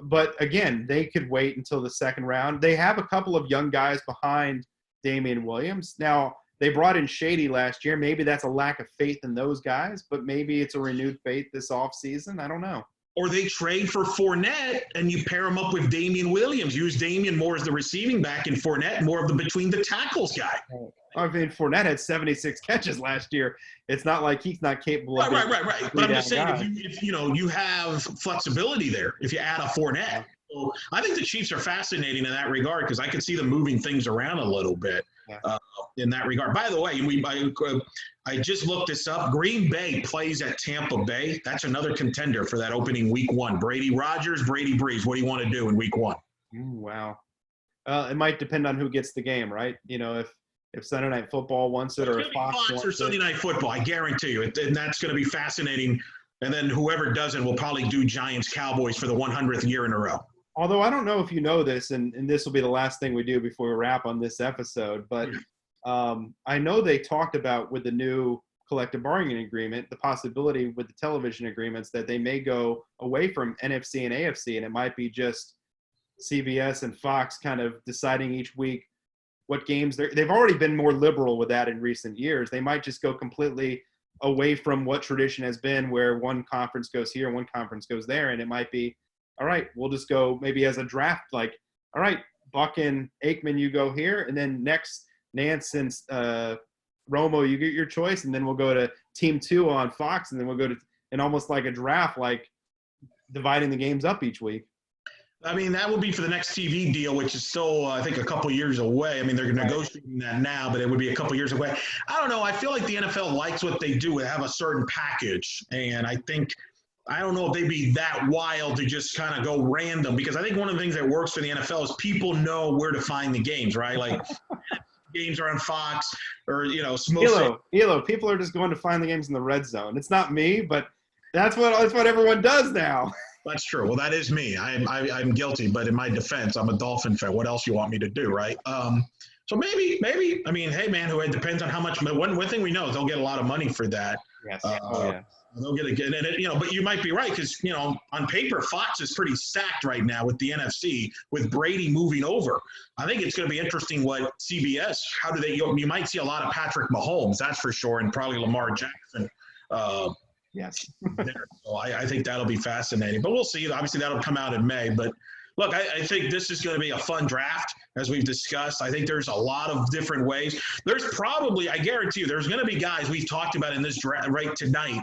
But again, they could wait until the second round. They have a couple of young guys behind Damian Williams. Now, they brought in Shady last year. Maybe that's a lack of faith in those guys, but maybe it's a renewed faith this offseason. I don't know. Or they trade for Fournette and you pair him up with Damian Williams. Use Damian more as the receiving back and Fournette more of the between the tackles guy. I mean, Fournette had 76 catches last year. It's not like he's not capable of Right. But I'm just saying, if you have flexibility there, if you add a Fournette. So I think the Chiefs are fascinating in that regard because I could see them moving things around a little bit in that regard. By the way, I just looked this up. Green Bay plays at Tampa Bay. That's another contender for that opening week 1. Brady Rodgers, Brady Breeze. What do you want to do in week 1? Wow. It might depend on who gets the game, right? If Sunday Night Football wants it, or if Fox wants or Sunday Night Football, I guarantee you. And that's going to be fascinating. And then whoever doesn't will probably do Giants Cowboys for the 100th year in a row. Although I don't know if you know this, and this will be the last thing we do before we wrap on this episode, but I know they talked about with the new collective bargaining agreement, the possibility with the television agreements that they may go away from NFC and AFC, and it might be just CBS and Fox kind of deciding each week what games they've already been more liberal with that in recent years. They might just go completely away from what tradition has been, where one conference goes here, one conference goes there, and it might be, all right, we'll just go maybe as a draft, like, all right, Buck and Aikman, you go here, and then next Nance and Romo, you get your choice, and then we'll go to Team 2 on Fox, and then we'll go to, and almost like a draft, like dividing the games up each week. I mean, that would be for the next TV deal, which is still, I think, a couple years away. I mean, they're negotiating that now, but it would be a couple years away. I don't know. I feel like the NFL likes what they do. They have a certain package. And I don't know if they'd be that wild to just kind of go random, because I think one of the things that works for the NFL is people know where to find the games, right? Like games are on Fox or, Elo, people are just going to find the games in the red zone. It's not me, but that's what everyone does now. That's true. Well, that is me. I'm guilty, but in my defense, I'm a Dolphin fan. What else you want me to do, right? So maybe. I mean, hey, man, it depends on how much. One thing we know is they'll get a lot of money for that. Yes. They'll but you might be right, because on paper, Fox is pretty stacked right now with the NFC, with Brady moving over. I think it's going to be interesting what CBS. How do they? You might see a lot of Patrick Mahomes, that's for sure, and probably Lamar Jackson. Yes. So I think that'll be fascinating. But we'll see. Obviously, that'll come out in May. But look, I think this is going to be a fun draft, as we've discussed. I think there's a lot of different ways. There's probably, I guarantee you, there's going to be guys we've talked about in this draft right tonight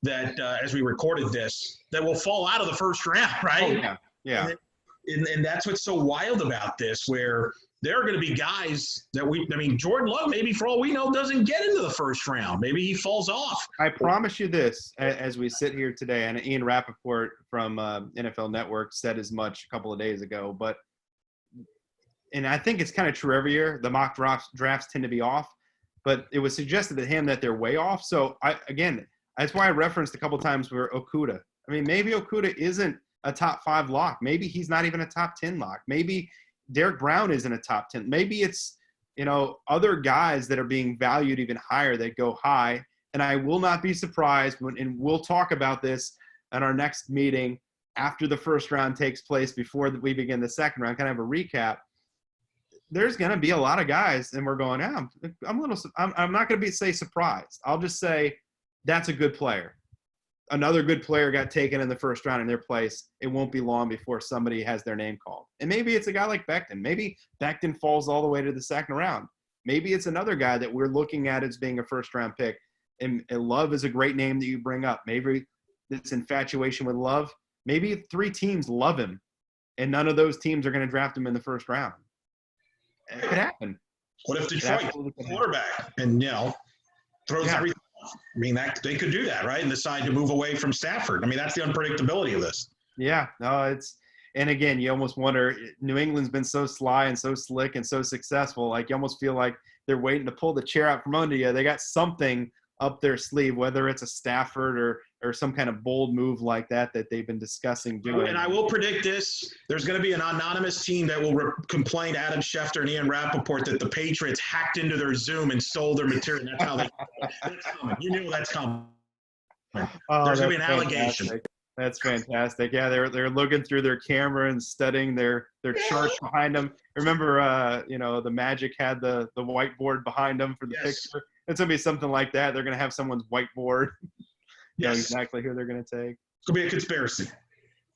that, as we recorded this, that will fall out of the first round, right? Oh, yeah. And that's what's so wild about this, where there are going to be guys that Jordan Love, maybe for all we know, doesn't get into the first round. Maybe he falls off. I promise you this, as we sit here today, and Ian Rappaport from NFL Network said as much a couple of days ago, and I think it's kind of true every year, the mock drafts tend to be off, but it was suggested to him that they're way off. So, that's why I referenced a couple of times where Okudah. I mean, maybe Okudah isn't a top 5 lock. Maybe he's not even a top 10 lock. Maybe Derek Brown isn't a top 10. Maybe it's, other guys that are being valued even higher that go high. And I will not be surprised and we'll talk about this at our next meeting after the first round takes place, before we begin the second round, kind of a recap. There's going to be a lot of guys, and we're going, I'm not going to say surprised. I'll just say that's a good player. Another good player got taken in the first round in their place. It won't be long before somebody has their name called. And maybe it's a guy like Becton. Maybe Becton falls all the way to the second round. Maybe it's another guy that we're looking at as being a first-round pick. And Love is a great name that you bring up. Maybe this infatuation with Love. Maybe 3 teams love him, and none of those teams are going to draft him in the first round. It could happen. What if Detroit quarterback and, throws everything? I mean, they could do that, right? And decide to move away from Stafford. I mean, that's the unpredictability of this. Yeah, no, and again, you almost wonder, New England's been so sly and so slick and so successful. Like, you almost feel like they're waiting to pull the chair out from under you. They got something up their sleeve, whether it's a Stafford or some kind of bold move like that they've been discussing doing. And I will predict this. There's going to be an anonymous team that will complain to Adam Schefter and Ian Rappaport that the Patriots hacked into their Zoom and stole their material. That's how that's coming. You knew that's coming. There's going to be an allegation. That's fantastic. Yeah, they're looking through their camera and studying their charts behind them. Remember, the Magic had the whiteboard behind them for the picture. It's going to be something like that. They're going to have someone's whiteboard. Know exactly who they're going to take. It's going to be a conspiracy.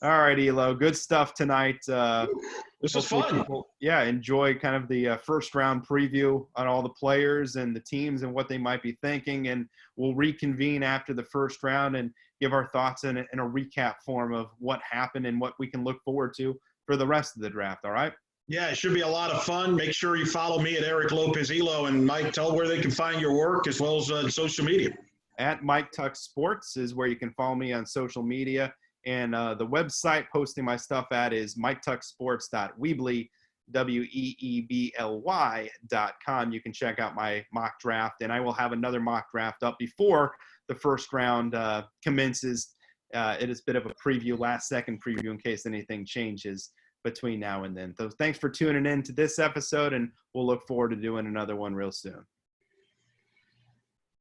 All right, Elo. Good stuff tonight. This was fun. People, enjoy kind of the first round preview on all the players and the teams and what they might be thinking. And we'll reconvene after the first round and give our thoughts in a recap form of what happened and what we can look forward to for the rest of the draft. All right? Yeah, it should be a lot of fun. Make sure you follow me at Eric Lopez Elo, and Mike, tell where they can find your work as well as social media. At Mike Tuck Sports is where you can follow me on social media. And the website posting my stuff at is miketucksports.weebly, weebly.com. You can check out my mock draft, and I will have another mock draft up before the first round commences. It is a bit of a preview, last second preview in case anything changes between now and then. So thanks for tuning in to this episode, and we'll look forward to doing another one real soon.